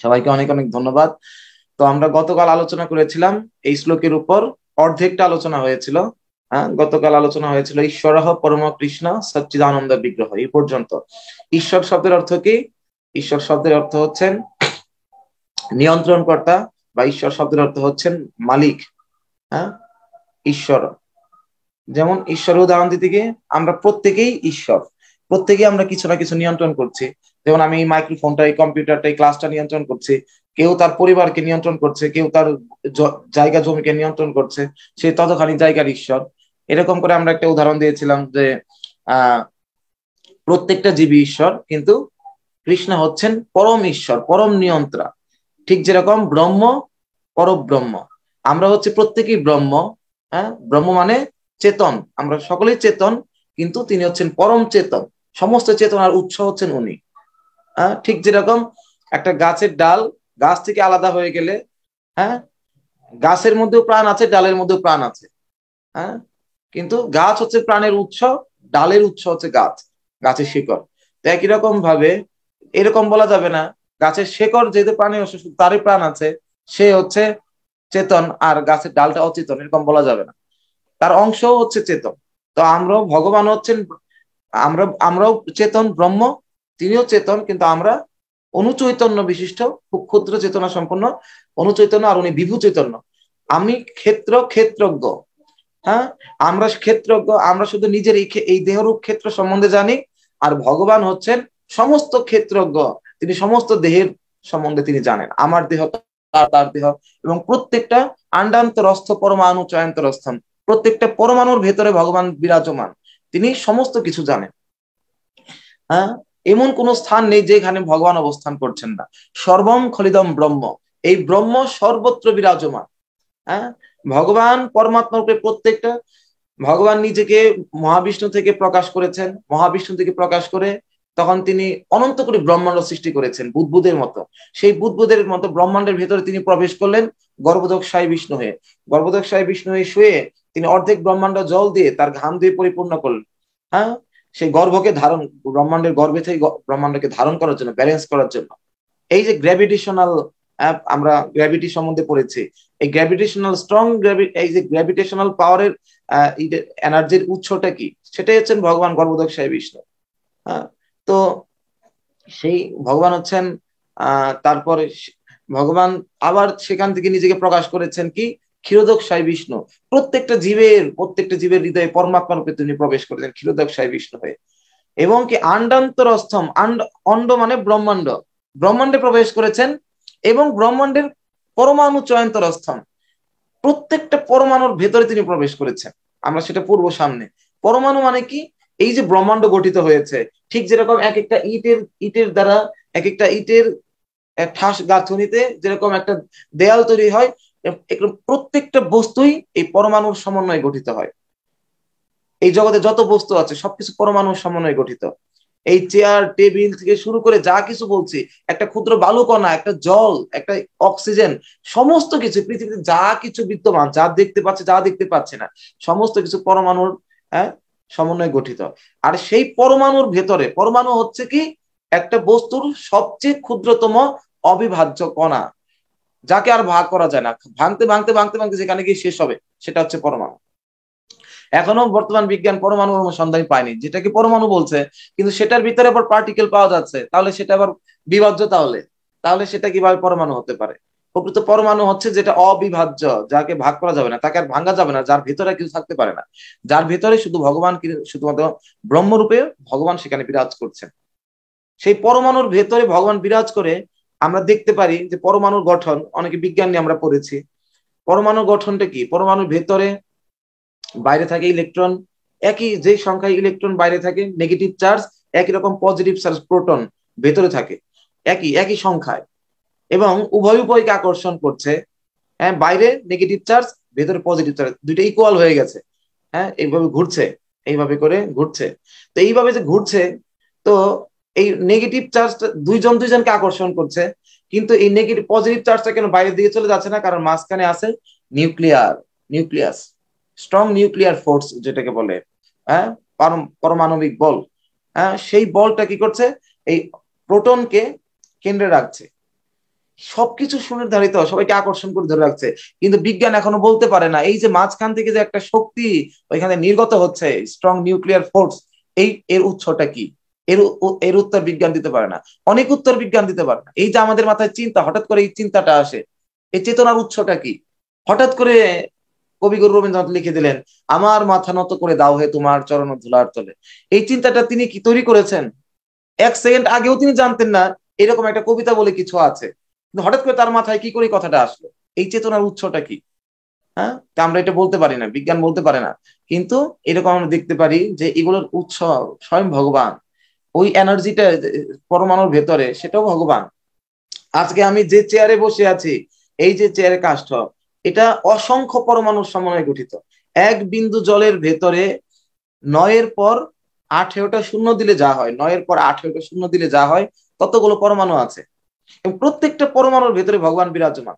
সবাইকে অনেক অনেক ধন্যবাদ। তো আমরা গতকাল আলোচনা করেছিলাম এই শ্লোকের উপর, অর্ধেকটা আলোচনা হয়েছিল। হ্যাঁ, গতকাল আলোচনা হয়েছিল ঈশ্বরঃ পরম কৃষ্ণ সচ্চিদানন্দ বিগ্রহ, এই পর্যন্ত। ঈশ্বর শব্দের অর্থ কি? ঈশ্বর শব্দের অর্থ হচ্ছেন নিয়ন্ত্রণকর্তা, বা ঈশ্বর শব্দের অর্থ হচ্ছেন মালিক। হ্যাঁ, ঈশ্বর, যেমন ঈশ্বরের উদাহরণ দিতে গিয়ে আমরা প্রত্যেকেই ঈশ্বর, প্রত্যেকেই আমরা কিছু না কিছু নিয়ন্ত্রণ করছি। যেমন আমি এই মাইক্রোফোনটা, এই কম্পিউটারটা, এই ক্লাসটা নিয়ন্ত্রণ করছি। কেউ তার পরিবারকে নিয়ন্ত্রণ করছে, কেউ তার জায়গা জমিকে নিয়ন্ত্রণ করছে, সে ততখানি জায়গার ঈশ্বর। এরকম করে আমরা একটা উদাহরণ দিয়েছিলাম যে আহ প্রত্যেকটা জীবী ঈশ্বর, কিন্তু কৃষ্ণ হচ্ছেন পরম ঈশ্বর, পরম নিয়ন্ত্রা। ঠিক যেরকম ব্রহ্ম পরব্রহ্ম, আমরা হচ্ছে প্রত্যেকেই ব্রহ্ম। হ্যাঁ, ব্রহ্ম মানে চেতন, আমরা সকলেই চেতন, কিন্তু তিনি হচ্ছেন পরম চেতন, সমস্ত চেতনার উৎস হচ্ছেন উনি। হ্যাঁ, ঠিক যেরকম একটা গাছের ডাল গাছ থেকে আলাদা হয়ে গেলে, হ্যাঁ, গাছের মধ্যেও প্রাণ আছে, ডালের মধ্যেও প্রাণ আছে। হ্যাঁ, কিন্তু গাছ হচ্ছে প্রাণের উৎস, ডালের উৎস হচ্ছে গাছ, গাছের শিকড়। তো একই রকম ভাবে এরকম বলা যাবে না গাছের শেকড় যেহেতু প্রাণের উৎস তারই প্রাণ আছে, সে হচ্ছে চেতন, আর গাছের ডালটা অচেতন, এরকম বলা যাবে না। তার অংশ হচ্ছে চেতন। তো আমরাও, ভগবান হচ্ছেন, আমরাও চেতন ব্রহ্ম, তিনিও চেতন, কিন্তু আমরা অনুচৈতন্য বিশিষ্ট, খুব ক্ষুদ্র চেতনা সম্পন্ন অনুচৈতন্য, আর উনি বিভু চৈতন্য। আমি ক্ষেত্রজ্ঞ। হ্যাঁ, আমরা ক্ষেত্রজ্ঞ, আমরা শুধু নিজের এই দেহরূপ ক্ষেত্র সম্বন্ধে জানি, আর ভগবান হচ্ছেন সমস্ত ক্ষেত্রজ্ঞ, তিনি সমস্ত দেহের সম্বন্ধে তিনি জানেন। আমার দেহ, তার দেহ, এবং প্রত্যেকটা আন্ডান্তরস্থ পরমাণু চয়ান্তরস্থম, প্রত্যেকটা পরমাণুর ভেতরে ভগবান বিরাজমান, তিনি সমস্ত কিছু জানেন। হ্যাঁ, এমন কোন স্থান নেই যেখানে ভগবান অবস্থান করছেন না। সর্বম খলিদম ব্রহ্ম, এই ব্রহ্ম সর্বত্র বিরাজমান। হ্যাঁ, ভগবান পরমাত্মা রূপে প্রত্যেকটা, ভগবান নিজেকে মহাবিষ্ণু থেকে প্রকাশ করেছেন, মহাবিষ্ণু থেকে প্রকাশ করে তখন তিনি অনন্ত কোটি ব্রহ্মাণ্ড সৃষ্টি করেছেন বুদ্বুদের মতো। সেই বুদ্বুদের মতো ব্রহ্মাণ্ডের ভেতরে তিনি প্রবেশ করলেন গর্ভোদকশায়ী বিষ্ণু হয়ে। গর্ভোদকশায়ী বিষ্ণু হয়ে শুয়ে তিনি অর্ধেক ব্রহ্মাণ্ড জল দিয়ে, তার ঘাম দিয়ে পরিপূর্ণ করলেন। হ্যাঁ, সেই গর্ভকে ধারণ, ব্রহ্মাণ্ডের গর্ভে থেকে ব্রহ্মাণ্ডকে ধারণ করার জন্য, ব্যালেন্স করার জন্য। এই যে গ্র্যাভিটেশনাল, আমরা গ্র্যাভিটি সম্বন্ধে পড়েছি, এই গ্র্যাভিটেশনাল স্ট্রং এই যে গ্র্যাভিটেশনাল পাওয়ারের এনার্জির উৎসটা কি, সেটাই হচ্ছেন ভগবান গর্ভোদকশায়ী বিষ্ণু। হ্যাঁ, তো সেই ভগবান হচ্ছেন, তারপরে ভগবান আবার সেখান থেকে নিজেকে প্রকাশ করেছেন কি, ক্ষীরোদকশায়ী বিষ্ণু। প্রত্যেকটা জীবের হৃদয়ে পরমাত্মা রূপে তিনি প্রবেশ করেছেন ক্ষীরোদকশায়ী বিষ্ণু হয়ে। এবং কি আন্ডান্তরস্থম, অন্ড মানে ব্রহ্মাণ্ড, ব্রহ্মাণ্ডে প্রবেশ করেছেন, এবং ব্রহ্মাণ্ডের পরমাণু চয়ন্তরস্থম, প্রত্যেকটা পরমাণুর ভেতরে তিনি প্রবেশ করেছেন। আমরা সেটা পূর্ব সামনে। পরমাণু মানে কি? এই যে ব্রহ্মাণ্ড গঠিত হয়েছে, ঠিক যেরকম এক একটা ইটের দ্বারা, এক একটা ইটের ঠাস গাঁথুনিতে যেরকম একটা দেয়াল তৈরি হয়, প্রত্যেকটা বস্তুই এই পরমাণুর সমন্বয়ে গঠিত হয়। এই জগতে যত বস্তু আছে সবকিছু পরমাণুর সমন্বয়ে গঠিত। এই চেয়ার টেবিল থেকে শুরু করে যা কিছু বলছি, একটা ক্ষুদ্র বালুকণা, একটা জল, একটা অক্সিজেন, সমস্ত কিছু পৃথিবীতে যা কিছু বিদ্যমান, যা দেখতে পাচ্ছে, যা দেখতে পাচ্ছে না, সমস্ত কিছু পরমাণুর, হ্যাঁ, সমন্বয়ে গঠিত। আর সেই পরমাণুর ভেতরে, পরমাণু হচ্ছে কি একটা বস্তুর সবচেয়ে ক্ষুদ্রতম অবিভাজ্য কণা, যাকে আর ভাগ করা যায় না, ভাঙতে ভাঙতে ভাঙতে ভাঙতে যেখানে গিয়ে শেষ হবে, সেটা হচ্ছে পরমাণু। এখনো বর্তমান বিজ্ঞান পরমাণুর সন্ধান পায়নি, যেটাকে পরমাণু বলছে, কিন্তু সেটার ভিতরে আবার পার্টিকেল পাওয়া যাচ্ছে, তাহলে সেটা আবার বিভাজ্য। তাহলে তাহলে সেটা কিভাবে পরমাণু হতে পারে? প্রকৃত পরমাণু হচ্ছে যেটা অবিভাজ্য, যাকে ভাগ করা যাবে না, তাকে আর ভাঙা যাবে না, যার ভিতরে কিছু থাকতে পারে না, যার ভিতরে শুধু ভগবান, শুধুমাত্র ব্রহ্মরূপে ভগবান সেখানে বিরাজ করছেন। সেই পরমাণুর ভেতরে ভগবান বিরাজ করে। আমরা দেখতে পারি যে পরমাণুর গঠন, অনেকে বিজ্ঞান নিয়ে আমরা পড়েছি। পরমাণুর গঠনটা কি? পরমাণুর ভেতরে, বাইরে থাকে ইলেকট্রন, একই যে সংখ্যায় ইলেকট্রন বাইরে থাকে নেগেটিভ চার্জ, একই রকম পজিটিভ চার্জ প্রোটন ভেতরে থাকে একই একই সংখ্যায়, এবং উভয় উভয়কে আকর্ষণ করছে। হ্যাঁ, বাইরে নেগেটিভ চার্জ, ভেতরে পজিটিভ চার্জ, দুইটা ইকুয়াল হয়ে গেছে। হ্যাঁ, এইভাবে ঘুরছে, এইভাবে করে ঘুরছে। তো এইভাবে যে ঘুরছে, তো এই নেগেটিভ চার্জটা দুইজন দুইজনকে আকর্ষণ করছে, কিন্তু এই নেগেটিভ পজিটিভ চার্জটা কেন বাইরের দিকে চলে যাচ্ছে না? কারণ মাঝখানে আছে নিউক্লিয়াস, স্ট্রং নিউক্লিয়ার ফোর্স যেটাকে বলে, হ্যাঁ, পারমাণবিক বল। হ্যাঁ, সেই বলটা কি করছে? এই প্রোটনকে কেন্দ্রে রাখছে। সবকিছু সুনির্ধারিত, সবাইকে আকর্ষণ করে ধরে রাখছে। কিন্তু বিজ্ঞান এখনো বলতে পারে না এই যে মাঝখান থেকে যে একটা শক্তি ওইখানে নির্গত হচ্ছে, স্ট্রং নিউক্লিয়ার ফোর্স, এর উৎসটা কি, এর উত্তর বিজ্ঞান দিতে পারে না। অনেক উত্তর বিজ্ঞান দিতে পারে না। এই যে আমাদের মাথায় চিন্তা, হঠাৎ করে এই চিন্তাটা আসে, এই চেতনার উৎসটা কি? হঠাৎ করে কবিগুরু রবীন্দ্রনাথ লিখে দিলেন, আমার মাথা নত করে দাও হে তোমার চরণ ধুলার তলে। এই চিন্তাটা তিনি কি তৈরি করেছেন? 1 সেকেন্ড আগেও তিনি জানতেন না এরকম একটা কবিতা বলে কিছু আছে, কিন্তু হঠাৎ করে তার মাথায় কি করে কথাটা আসলো? এই চেতনার উৎসটা কি? হ্যাঁ, তা আমরা এটা বলতে পারি না, বিজ্ঞান বলতে পারে না। কিন্তু এরকম আমরা দেখতে পারি যে এগুলোর উৎস স্বয়ং ভগবান। ওই এনার্জিটা পরমাণুর ভেতরে, সেটাও ভগবান। আজকে আমি যে চেয়ারে বসে আছি, এই যে চেয়ারে কাষ্ঠ, এটা অসংখ্য পরমাণুর সমন্বয়ে গঠিত। এক বিন্দু জলের ভেতরে 9-এর পর 18টা শূন্য দিলে যা হয়, 9-এর পর 18টা শূন্য দিলে যা হয়, ততগুলো পরমাণু আছে, এবং প্রত্যেকটা পরমাণুর ভেতরে ভগবান বিরাজমান।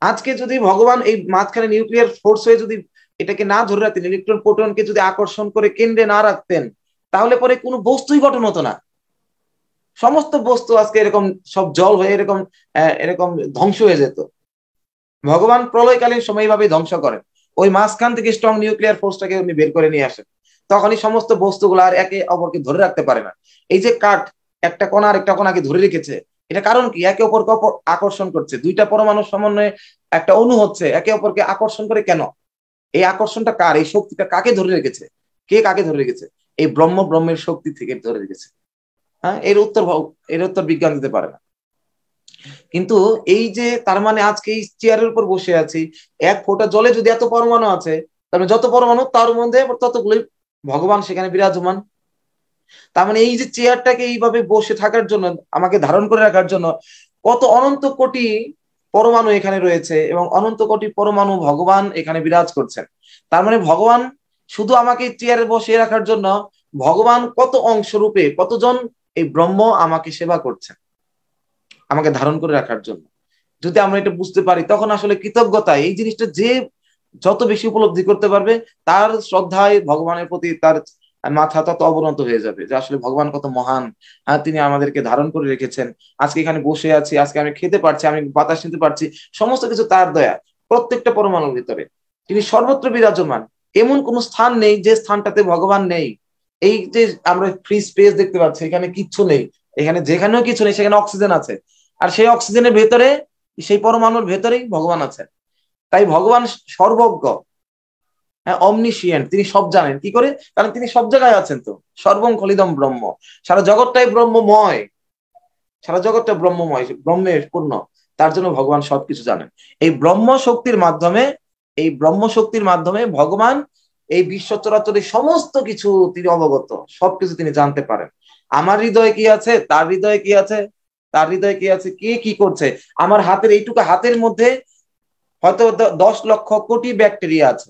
আজকে যদি ভগবান এই মাঝখানে নিউক্লিয়ার ফোর্স হয়ে যদি এটাকে না ধরে রাখতেন, ইলেকট্রন প্রোটনকে যদি আকর্ষণ করে কেন্দ্রে না রাখতেন, তাহলে পরে কোনো বস্তুই গঠন হতো না। সমস্ত বস্তু আজকে এরকম সব জল হয়ে এরকম এরকম ধ্বংস হয়ে যেত। ভগবান প্রলয়কালীন সময় এইভাবে ধ্বংস করেন, ওই মাঝখান থেকে স্ট্রং নিউক্লিয়ার ফোর্সটাকে উনি বের করে নিয়ে আসেন। তখনই সমস্ত বস্তুগুলো আর একে অপরকে ধরে রাখতে পারে না। এই যে কাঠ একটা কণা আর একটা কণাকে ধরে রেখেছে, এটা কারণ কি? একে অপরকে আকর্ষণ করছে, দুইটা পরমাণুর সমন্বয়ে একটা অণু হচ্ছে, একে অপরকে আকর্ষণ করে। কেন? এই আকর্ষণটা কার? এই শক্তিটা কাকে ধরে রেখেছে? কে কাকে ধরে রেখেছে? এই ব্রহ্ম, ব্রহ্মের শক্তি থেকে ধরে রেখেছে। হ্যাঁ, এর উত্তর বিজ্ঞান দিতে পারে না। কিন্তু এই যে তার মানে আজকে এই চেয়ারের উপর বসে আছি, এক ফোঁটা জলে যদি এত পরমাণু আছে, তার মানে যত পরমাণু তার মধ্যে ততগুলোই ভগবান সেখানে বিরাজমান। তার মানে এই যে চেয়ারটাকে এইভাবে বসে থাকার জন্য, আমাকে ধারণ করে রাখার জন্য কত অনন্ত কোটি পরমাণু এখানে রয়েছে, এবং অনন্ত কোটি পরমাণু ভগবান এখানে বিরাজ করছেন। তার মানে ভগবান শুধু আমাকে চেয়ারে বসিয়ে রাখার জন্য, ভগবান কত অংশ রূপে কতজন এই ব্রহ্ম আমাকে সেবা করছেন, আমাকে ধারণ করে রাখার জন্য। যদি আমরা এটা বুঝতে পারি, তখন আসলে কৃতজ্ঞতা এই জিনিসটা যে যত বেশি উপলব্ধি করতে পারবে, তার শ্রদ্ধায় ভগবানের প্রতি তার মাথা তত অবনত হয়ে যাবে, যে আসলে ভগবান কত মহান। তিনি আমাদেরকে ধারণ করে রেখেছেন, আজকে এখানে বসে আছি, আজকে আমি খেতে পারছি, আমি বাতাস নিতে পারছি, সমস্ত কিছু তার দয়া। প্রত্যেকটা পরমাণুর ভিতরে তিনি সর্বত্র বিরাজমান। এমন কোন স্থান নেই যে স্থানটাতে ভগবান নেই। এই যে আমরা ফ্রি স্পেস দেখতে পাচ্ছি, এখানে কিচ্ছু নেই, এখানে যেখানেও কিছু নেই, সেখানে অক্সিজেন আছে। আর সেই অক্সিজেনের ভেতরে, সেই পরমাণুর ভেতরেই ভগবান আছেন। তাই ভগবান সর্বজ্ঞ, হ্যাঁ, অমনিশিয়েন্ট, তিনি সব জানেন। কি করে? কারণ তিনি সব জায়গায় আছেন। তো সর্বং খলিদম ব্রহ্ম, সারা জগৎটাই ব্রহ্মময়, সারা জগৎটা ব্রহ্মময়, ব্রহ্মের পূর্ণ। তার জন্য ভগবান সবকিছু জানেন। এই ব্রহ্ম শক্তির মাধ্যমে, এই ব্রহ্ম শক্তির মাধ্যমে ভগবান এই বিশ্ব চরাচরের সমস্ত কিছু তিনি অবগত, সবকিছু তিনি জানতে পারেন। আমার হৃদয়ে কি আছে, তার হৃদয়ে কি আছে, তার হৃদয়ে কি আছে, কে কি করছে। আমার হাতের এইটুকু হাতের মধ্যে হয়তো 10 লক্ষ কোটি ব্যাকটেরিয়া আছে,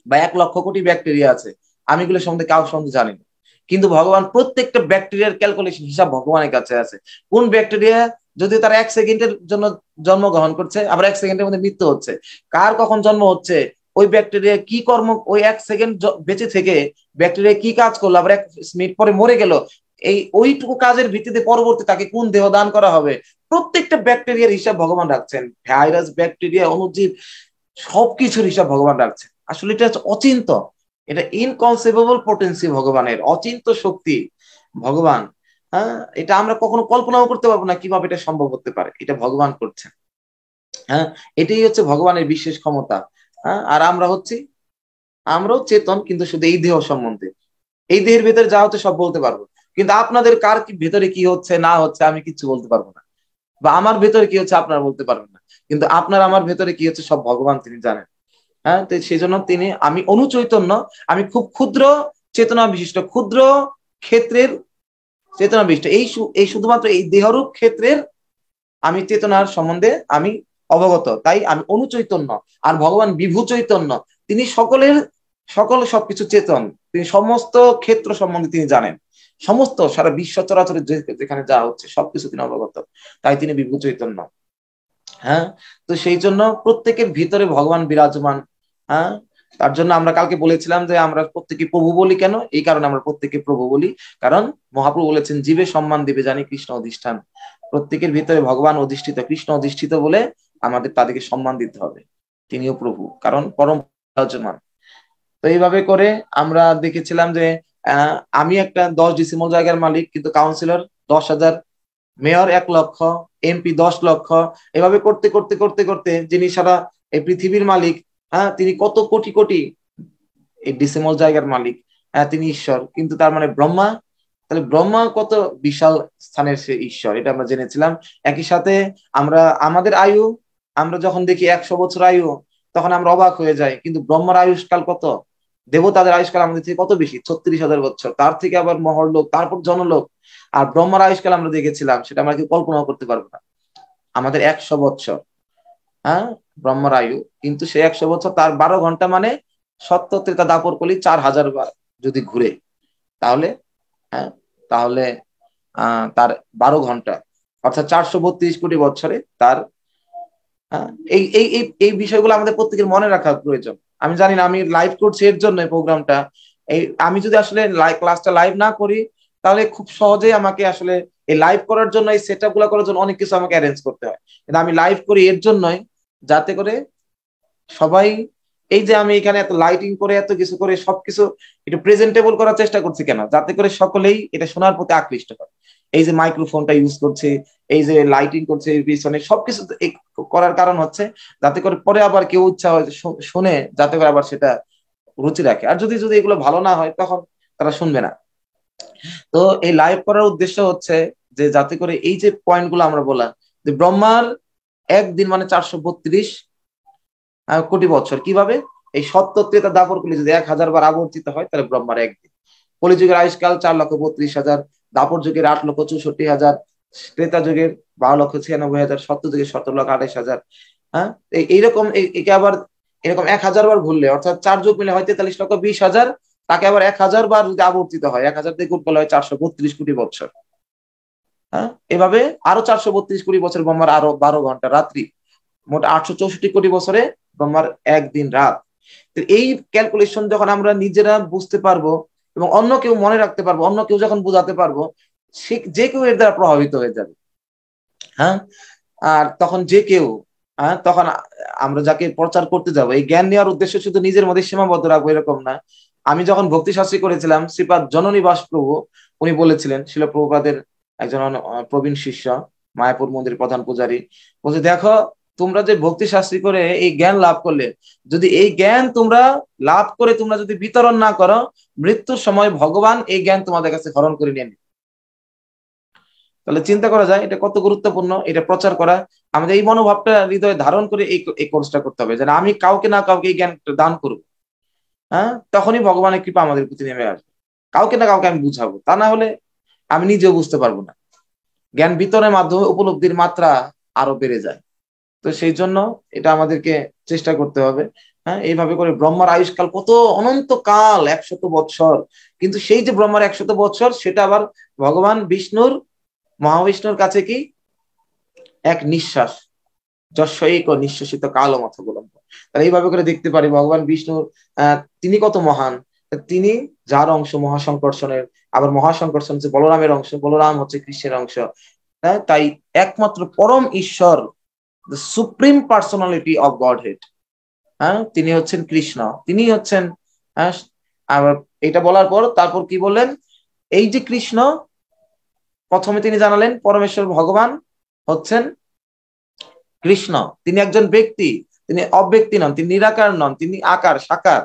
বা 1 লক্ষ কোটি ব্যাকটেরিয়া আছে, আমি এগুলো সম্বন্ধে কারোর সম্বন্ধে জানি না। কিন্তু ভগবান প্রত্যেকটা ব্যাকটেরিয়ার ক্যালকুলেশন, হিসাব ভগবানের কাছে আছে। কোন ব্যাকটেরিয়া যদি তারা 1 সেকেন্ডের জন্য জন্মগ্রহণ করছে, আবার 1 সেকেন্ডের মধ্যে মৃত্যু হচ্ছে, কার কখন জন্ম হচ্ছে, ওই ব্যাকটেরিয়া কি কর্ম, ওই 1 সেকেন্ড বেঁচে থেকে ব্যাকটেরিয়া কি কাজ করলো, আবার 1 মিনিট পরে মরে গেল, এই ওইটুকু কাজের ভিত্তিতে পরবর্তী তাকে কোন দেহ দান করা হবে, প্রত্যেকটা ব্যাকটেরিয়ার হিসাব ভগবান রাখছেন। ভাইরাস, ব্যাকটেরিয়া, অণুজীব, সবকিছুর হিসাব ভগবান রাখছেন। আসলে এটা হচ্ছে অচিন্ত, এটা ইনকনসেপেবল পোটেন্সি ভগবানের, অচিন্ত শক্তি ভগবান। হ্যাঁ, এটা আমরা কখনো কল্পনাও করতে পারবো না কিভাবে এটা সম্ভব হতে পারে, এটা ভগবান করছেন। হ্যাঁ, এটাই হচ্ছে ভগবানের বিশেষ ক্ষমতা। হ্যাঁ, আর আমরাও চেতন, কিন্তু শুধু এই দেহ সম্বন্ধে, এই দেহের ভেতরে যা হচ্ছে সব বলতে পারবো, কিন্তু আপনাদের কার কি ভেতরে কি হচ্ছে না হচ্ছে আমি কিচ্ছু বলতে পারবো না, বা আমার ভেতরে কি হচ্ছে আপনারা বলতে পারবেন না। কিন্তু আপনার আমার ভেতরে কি হচ্ছে সব ভগবান তিনি জানেন। হ্যাঁ, তো সেই জন্য তিনি, আমি অনুচৈতন্য, আমি খুব ক্ষুদ্র চেতনা বিশিষ্ট, ক্ষুদ্র ক্ষেত্রের চেতনা বিশিষ্ট, এই শুধুমাত্র এই দেহরূপ ক্ষেত্রের আমি চেতনার সম্বন্ধে আমি অবগত, তাই আমি অনুচৈতন্য। আর ভগবান বিভু চৈতন্য, তিনি সবকিছু চেতন, তিনি সমস্ত ক্ষেত্র সম্বন্ধে তিনি জানেন, সমস্ত সারা বিশ্ব চরাচরে যেখানে যা হচ্ছে সবকিছু তিনি অবগত, তাই তিনি বিভু চৈতন্য। হ্যাঁ, তো সেই জন্য প্রত্যেকের ভিতরে ভগবান বিরাজমান। হ্যাঁ, তার জন্য আমরা কালকে বলেছিলাম যে আমরা প্রত্যেকে প্রভু বলি কেন, এই কারণে আমরা প্রত্যেকে প্রভু বলি, কারণ মহাপ্রভু বলেছেন জীবে সম্মান দিবে জানি কৃষ্ণ অধিষ্ঠান। প্রত্যেকের ভিতরে ভগবান অধিষ্ঠিত, কৃষ্ণ অধিষ্ঠিত বলে আমাদের তাদেরকে সম্মান দিতে হবে। তিনিও প্রভু, কারণ পরম বিরাজমান। তো এইভাবে করে আমরা দেখেছিলাম যে আমি একটা 10 ডিসিমল জায়গার মালিক, কিন্তু কাউন্সিলর 10,000, মেয়র 1 লক্ষ, এমপি 10 লক্ষ। এভাবে করতে করতে করতে করতে যিনি সারা এই পৃথিবীর মালিক, তিনি কত কোটি কোটি এই ডিসিমল জায়গার মালিক, তিনি ঈশ্বর। কিন্তু তার মানে ব্রহ্মা, তাহলে ব্রহ্মা কত বিশাল স্থানের সে ঈশ্বর, এটা আমরা জেনেছিলাম। একই সাথে আমরা আমাদের আয়ু, আমরা যখন দেখি 100 বছর আয়ু, তখন আমরা অবাক হয়ে যাই, কিন্তু ব্রহ্মার আয়ুষ্কাল কত, দেবতাদের আয়ুষ্কাল আমাদের থেকে কত বেশি, 36,000 বছর, তার থেকে আবার মহরলোক, তারপর জনলোক। আর ব্রহ্মার আয়ুষ্কাল আমরা দেখেছিলাম, সেটা আমরা কি কল্পনাও করতে পারবো না। আমাদের 100 বছর, হ্যাঁ, ব্রহ্মার আয়ু, কিন্তু সে 100 বছর তার 12 ঘন্টা, মানে সত্য ত্রেতা দাপর কলি 4,000 বার যদি ঘুরে, তাহলে হ্যাঁ, তাহলে তার 12 ঘন্টা, অর্থাৎ 432 কোটি বছরে তার এই এই এই এই বিষয়গুলো আমাদের প্রত্যেকের মনে রাখা প্রয়োজন। আমি জানি না, আমি লাইভ করছি এর জন্য এই প্রোগ্রামটা। এই আমি যদি আসলে ক্লাসটা লাইভ না করি, তাহলে খুব সহজেই আমাকে আসলে এই লাইভ করার জন্য, এই সেট আপ গুলা করার জন্য অনেক কিছু আমাকে অ্যারেঞ্জ করতে হয়। কিন্তু আমি লাইভ করি এর জন্যই, যাতে করে সবাই, এই যে আমি এখানে এত লাইটিং করে এত কিছু করে সবকিছু একটু প্রেজেন্টেবল করার চেষ্টা করছি কেন, যাতে করে সকলেই এটা শোনার প্রতি আকৃষ্ট হয়। এই যে মাইক্রোফোনটা ইউজ করছে, এই যে লাইটিং করছে পিছনে, সবকিছু করার কারণ হচ্ছে যাতে করে পরে আবার কেউ ইচ্ছা হয় শুনে, যাতে করে আবার সেটা রুচি রাখে। আর যদি যদি এগুলো ভালো না হয়, তখন তারা শুনবে না। তো এই লাইভ করার উদ্দেশ্য হচ্ছে যে যাতে করে এই যে পয়েন্ট গুলো আমরা বললাম, যে ব্রহ্মার একদিন মানে 432 কোটি বছর, কিভাবে এই সত্য ত্রেতা দাপর কলি যদি 1,000 বার আবর্তিত হয়, তাহলে ব্রহ্মার একদিন। কলিযুগের আয়ুষ্কাল 4,32,000, দাপর যুগের 8,64,000, ত্রেতা যুগের 12,96,000, সত্য যুগের 17,28,000। হ্যাঁ, এইরকম একে আবার এরকম 1,000 বার ঘুরলে, অর্থাৎ 4 যুগ মিলে হয় 43,20,000, তাকে আবার 1,000 বার যদি আবর্তিত হয়, 1,000 দিয়ে গুণ করলে হয় 432 কোটি বছর। হ্যাঁ, এভাবে আরো 432 কোটি বছর ব্রহ্মার আরো 12 ঘন্টা রাত্রি, মোট 864 কোটি বছরে ব্রহ্মার একদিন রাত। তো এই ক্যালকুলেশন যখন আমরা নিজেরা বুঝতে পারবো এবং অন্য কেউ মনে রাখতে পারবো, অন্য কেউ যখন বোঝাতে পারবো, সে যে কেউ এর দ্বারা প্রভাবিত হয়ে যাবে। হ্যাঁ, আর তখন যে কেউ, তখন আমরা যাকে প্রচার করতে যাব, এই জ্ঞান নেওয়ার উদ্দেশ্য শুধু নিজের মধ্যে সীমাবদ্ধ রাখবো এরকম না। আমি যখন ভক্তি শাস্ত্রী করেছিলাম, শ্রীপাদ জননীবাস প্রভু উনি বলেছিলেন, শিল প্রভুপাদের একজন প্রবীণ শিষ্য, মায়াপুর মন্দির প্রধান পূজারী, বলছে দেখো, তোমরা যে ভক্তি শাস্ত্রী করে এই জ্ঞান লাভ করলে, যদি এই জ্ঞান তোমরা লাভ করে তোমরা যদি বিতরণ না করো, মৃত্যুর সময় ভগবান এই জ্ঞান তোমাদের কাছে হরণ করে নিয়ে নেবে। তাহলে চিন্তা করা যায় এটা কত গুরুত্বপূর্ণ, এটা প্রচার করা। আমাদের এই মনোভাবটা হৃদয়ে ধারণ করে এই কোর্সটা করতে হবে, যেন আমি কাউকে না কাউকে এই জ্ঞান দান করব। হ্যাঁ, তখনই ভগবানের কৃপা আমাদের প্রতি নেমে আসবে। কাউকে না কাউকে আমি বুঝাবো, তা না হলে আমি নিজেও বুঝতে পারবো না। জ্ঞান বিতরণের মাধ্যমে উপলব্ধির মাত্রা আরো বেড়ে যায়। তো সেই জন্য এটা আমাদেরকে চেষ্টা করতে হবে। হ্যাঁ, এইভাবে করে ব্রহ্মার আয়ুষ্কাল কত অনন্তকাল, 100 বছর। কিন্তু সেই যে ব্রহ্মার 100 বছর, সেটা আবার ভগবান বিষ্ণুর, মহাবিষ্ণুর কাছে কি এক নিঃশ্বাস, যশৈক নিঃশ্বাসিত কালো মত বললাম। তাহলে এইভাবে করে দেখতে পারি ভগবান বিষ্ণুর তিনি কত মহান। তিনি যার অংশ মহাসংকর্ষণের, আবার মহাসংকর্ষণ হচ্ছে বলরামের অংশ, বলরাম হচ্ছে কৃষ্ণের অংশ। তাই একমাত্র পরম ঈশ্বর, the supreme personality of Godhead, হ্যাঁ, তিনি হচ্ছেন কৃষ্ণ, তিনি হচ্ছেন। আবার এটা বলার পর তারপর কি বললেন, এই যে কৃষ্ণ, প্রথমে তিনি জানালেন পরমেশ্বর ভগবান হচ্ছেন কৃষ্ণ, তিনি একজন ব্যক্তি, তিনি অব্যক্তি নন, তিনি নিরাকার নন, তিনি আকার সাকার।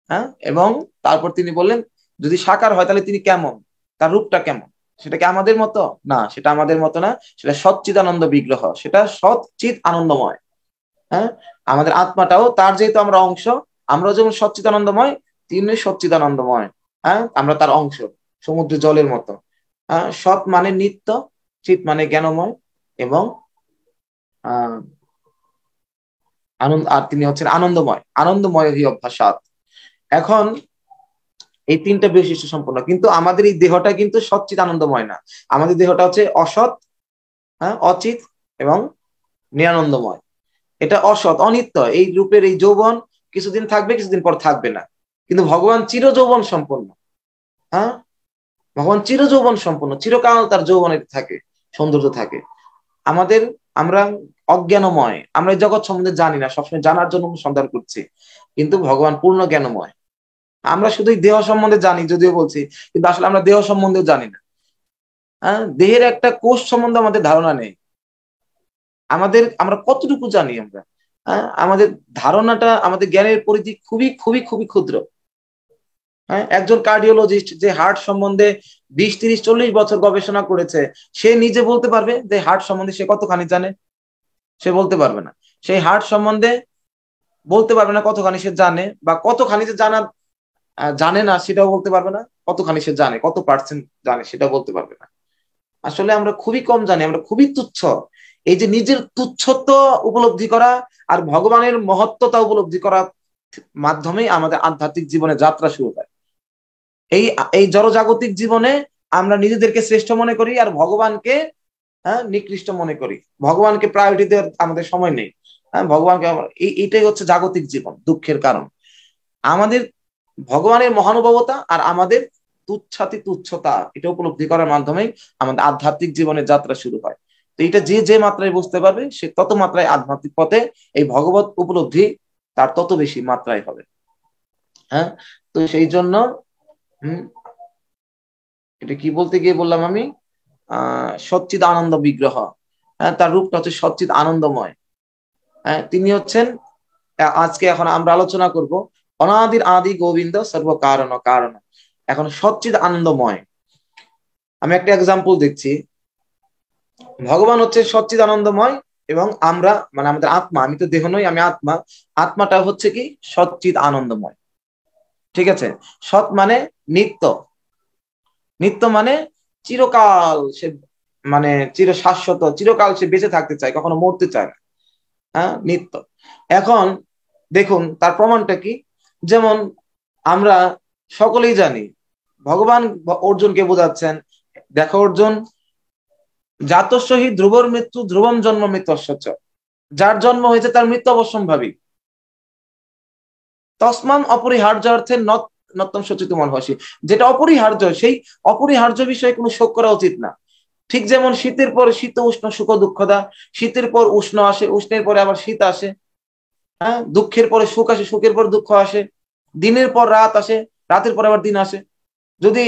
হ্যাঁ, এবং তারপর তিনি বললেন যদি সাকার হয় তাহলে তিনি কেমন, তার রূপটা কেমন, সেটা কি আমাদের মতো না, সেটা আমাদের মতো না, সেটা সচ্চিদানন্দ বিগ্রহ, সেটা সচ্চিত আনন্দময়। হ্যাঁ, আমাদের আত্মাটাও তার, যেহেতু আমরা অংশ, আমরা যেমন সচ্চিদানন্দময়, তিনি সচ্চিদানন্দময়। হ্যাঁ, আমরা তার অংশ, সমুদ্র জলের মতো। সৎ মানে নিত্য, চিত মানে জ্ঞানময়, এবং আনন্দ, আর তিনি হচ্ছেন আনন্দময়, আনন্দময় হি অভ্যাসাত। এখন এই তিনটা বৈশিষ্ট্য সম্পন্ন, কিন্তু আমাদের এই দেহটা কিন্তু সচ্চিত আনন্দময় না, আমাদের দেহটা হচ্ছে অসৎ, অচিত এবং নিরানন্দময়। এটা অসৎ, অনিত্য, এই রূপের এই যৌবন কিছুদিন থাকবে, কিছুদিন পর থাকবে না। কিন্তু ভগবান চির যৌবন সম্পন্ন। হ্যাঁ, ভগবান চির যৌবন সম্পন্ন, চিরকাল তার যৌবনে থাকে। সৌন্দর্য থাকে। আমাদের আমরা অজ্ঞানময়, আমরা এই জগৎ সম্বন্ধে জানি না, সবসময় জানার জন্য অনুসন্ধান করছি, কিন্তু ভগবান পূর্ণ জ্ঞানময়। আমরা শুধু দেহ সম্বন্ধে জানি যদিও বলছি, কিন্তু আসলে আমরা দেহ সম্বন্ধেও জানি না। হ্যাঁ, দেহের একটা কোষ সম্বন্ধে আমাদের ধারণা নেই। আমরা কতটুকু জানি আমরা? হ্যাঁ, আমাদের ধারণাটা, আমাদের জ্ঞানের পরিধি খুবই খুবই খুবই ক্ষুদ্র। হ্যাঁ, একজন কার্ডিওলজিস্ট যে হার্ট সম্বন্ধে 20, 30, 40 বছর গবেষণা করেছে, সে নিজে বলতে পারবে যে হার্ট সম্বন্ধে সে কতখানি জানে? সে বলতে পারবে না। সেই হার্ট সম্বন্ধে বলতে পারবে না কতখানি সে জানে, বা কতখানি যে জানে না সেটাও বলতে পারবে না, কতখানি সে জানে, কত পার্সেন্ট জানে সেটাও বলতে পারবে না। আসলে আমরা খুবই কম জানি, আমরা খুবই তুচ্ছ। এই যে নিজের তুচ্ছত্ব উপলব্ধি করা আর ভগবানের মহত্বতা উপলব্ধি করার মাধ্যমেই আমাদের আধ্যাত্মিক জীবনে যাত্রা শুরু হয়। এই এই জড়জাগতিক জীবনে আমরা নিজেদেরকে শ্রেষ্ঠ মনে করি আর ভগবানকে নিকৃষ্ট মনে করি। ভগবানকে প্রায়োরিটি দেওয়ার আমাদের সময় নেই। হ্যাঁ, ভগবানকে এইটাই হচ্ছে জাগতিক জীবন, দুঃখের কারণ। আমাদের ভগবানের মহানুভবতা আর আমাদের তুচ্ছতা এটা উপলব্ধি করার মাধ্যমেই আমাদের আধ্যাত্মিক জীবনের যাত্রা শুরু হয়। তো এটা যে যে মাত্রায় বুঝতে পারবে সে তত মাত্রায় আধ্যাত্মিক পথে এই ভগবত উপলব্ধি তার তত বেশি মাত্রায় হবে। হ্যাঁ, তো সেই জন্য এটা কি বলতে গিয়ে বললাম আমি, সচ্চিদ আনন্দ বিগ্রহ। হ্যাঁ, তার রূপটা হচ্ছে সচ্চিদ আনন্দময়। হ্যাঁ, তিনি হচ্ছেন, আজকে এখন আমরা আলোচনা করব অনাদির আদি গোবিন্দ সর্ব কারণ কারণ। এখন সচ্চিদ আনন্দময়, আমি একটা এক্সাম্পল দেখছি। ভগবান হচ্ছে সচ্চিদ আনন্দময় এবং আমরা মানে আমাদের আত্মা, আমি তো দেহ নই, আমি আত্মা, আত্মাটা হচ্ছে কি সচ্চিদ আনন্দময়। ঠিক আছে? সৎ মানে নিত্য, নিত্য মানে চিরকাল সে, মানে চির শাশ্বত, চিরকাল সে বেঁচে থাকতে চায়, কখনো মরতে চায় না। হ্যাঁ, নিত্য। এখন দেখুন তার প্রমাণটা কি। যেমন আমরা সকলেই জানি ভগবান অর্জুনকে বোঝাচ্ছেন, দেখো অর্জুন, জাতস্যহি ধ্রুবর মৃত্যু ধ্রুবম জন্ম মৃত্যুশ্চ, যার জন্ম হয়েছে তার মৃত্যু অবশ্যম্ভাবী। তসমাম অপরিহার্য অর্থে নত্তম সচিতমন হসি, যেটা অপরিহার্য সেই অপরিহার্য বিষয়ে কোনো শোক করা উচিত না। ঠিক যেমন শীতের পর শীত উষ্ণ সুখ দুঃখদা, শীতের পর উষ্ণ আসে, উষ্ণের পরে আবার শীত আসে। হ্যাঁ, দুঃখের পরে সুখ আসে, সুখের পর দুঃখ আসে, দিনের পর রাত আসে, রাতের পর আবার দিন আসে। যদি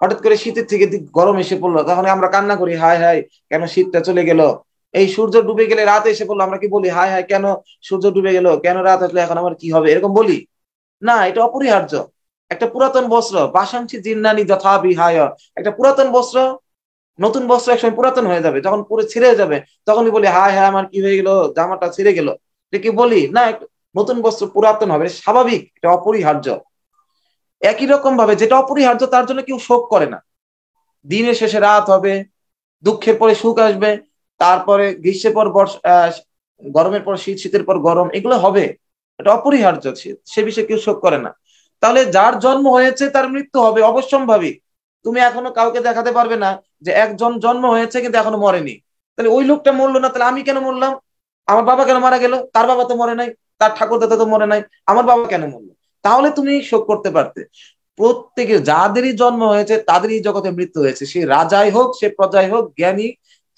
হঠাৎ করে শীতের থেকে গরম এসে পড়লো, তখন আমরা কান্না করি, হায় হায় কেন শীতটা চলে গেল। এই সূর্য ডুবে গেলে রাত এসে পড়লো, আমরা কি বলি, হায় হায় কেন সূর্য ডুবে গেল, কেন রাত আসলে এখন আমার কি হবে, এরকম বলি না। এটা অপরিহার্য। একটা পুরাতন বস্ত্র বাসাংশী জিন্নানি যথা বিহায়, একটা পুরাতন বস্ত্র, নতুন বস্ত্র একসময় পুরাতন হয়ে যাবে, যখন পুরো ছিঁড়ে যাবে তখনই বলি হায় হায় আমার কি হয়ে গেল, জামাটা ছিঁড়ে গেল। এটা কি বলি না, নতুন বস্ত্র পুরাতন হবে, স্বাভাবিক, এটা অপরিহার্য। একই রকম ভাবে যেটা অপরিহার্য তার জন্য কেউ শোক করে না। দিনের শেষে রাত হবে, দুঃখের পরে সুখ আসবে, তারপরে গ্রীষ্মের পর গরমের পর শীত, শীতের পর গরম, এগুলো হবে, এটা অপরিহার্য, সে বিষয়ে কেউ শোক করে না। তাহলে যার জন্ম হয়েছে তার মৃত্যু হবে অবশ্যম্ভাবী। তুমি এখনো কাউকে দেখাতে পারবে না যে একজন জন্ম হয়েছে কিন্তু এখনো মরেনি। তাহলে ওই লোকটা মরলো না, তাহলে আমি কেন মরলাম? আমার বাবা কেন মারা গেল? তার বাবা তো মরে নাই, তার ঠাকুর দাদা তো মরে নাই, আমার বাবা কেন মরলো? তাহলে তুমি শোক করতে পারতে। প্রত্যেকের যাদেরই জন্ম হয়েছে তাদেরই জগতে মৃত্যু হয়েছে, সে রাজাই হোক, সে প্রজাই হোক, জ্ঞানী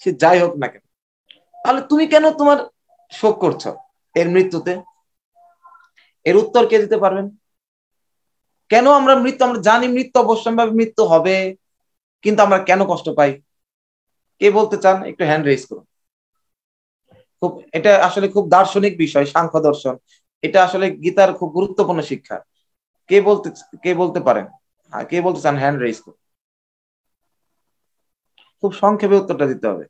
সে যাই হোক না কেন। তাহলে তুমি কেন তোমার শোক করছো এর মৃত্যুতে? এর উত্তর কে দিতে পারবেন? কেন আমরা জানি মৃত্যু অবশ্যম্ভাবী, মৃত্যু হবে, কিন্তু আমরা কেন কষ্ট পাই? কে বলতে চান? একটু হ্যান্ড রেজ করুন। খুব, এটা আসলে খুব দার্শনিক বিষয়, সাংখ্য দর্শন। এটা আসলে গীতার খুব গুরুত্বপূর্ণ শিক্ষা। কে বলতে পারেন? কে বলতে চান? হ্যান্ড রেজ করুন। খুব সংক্ষেপে উত্তরটা দিতে হবে।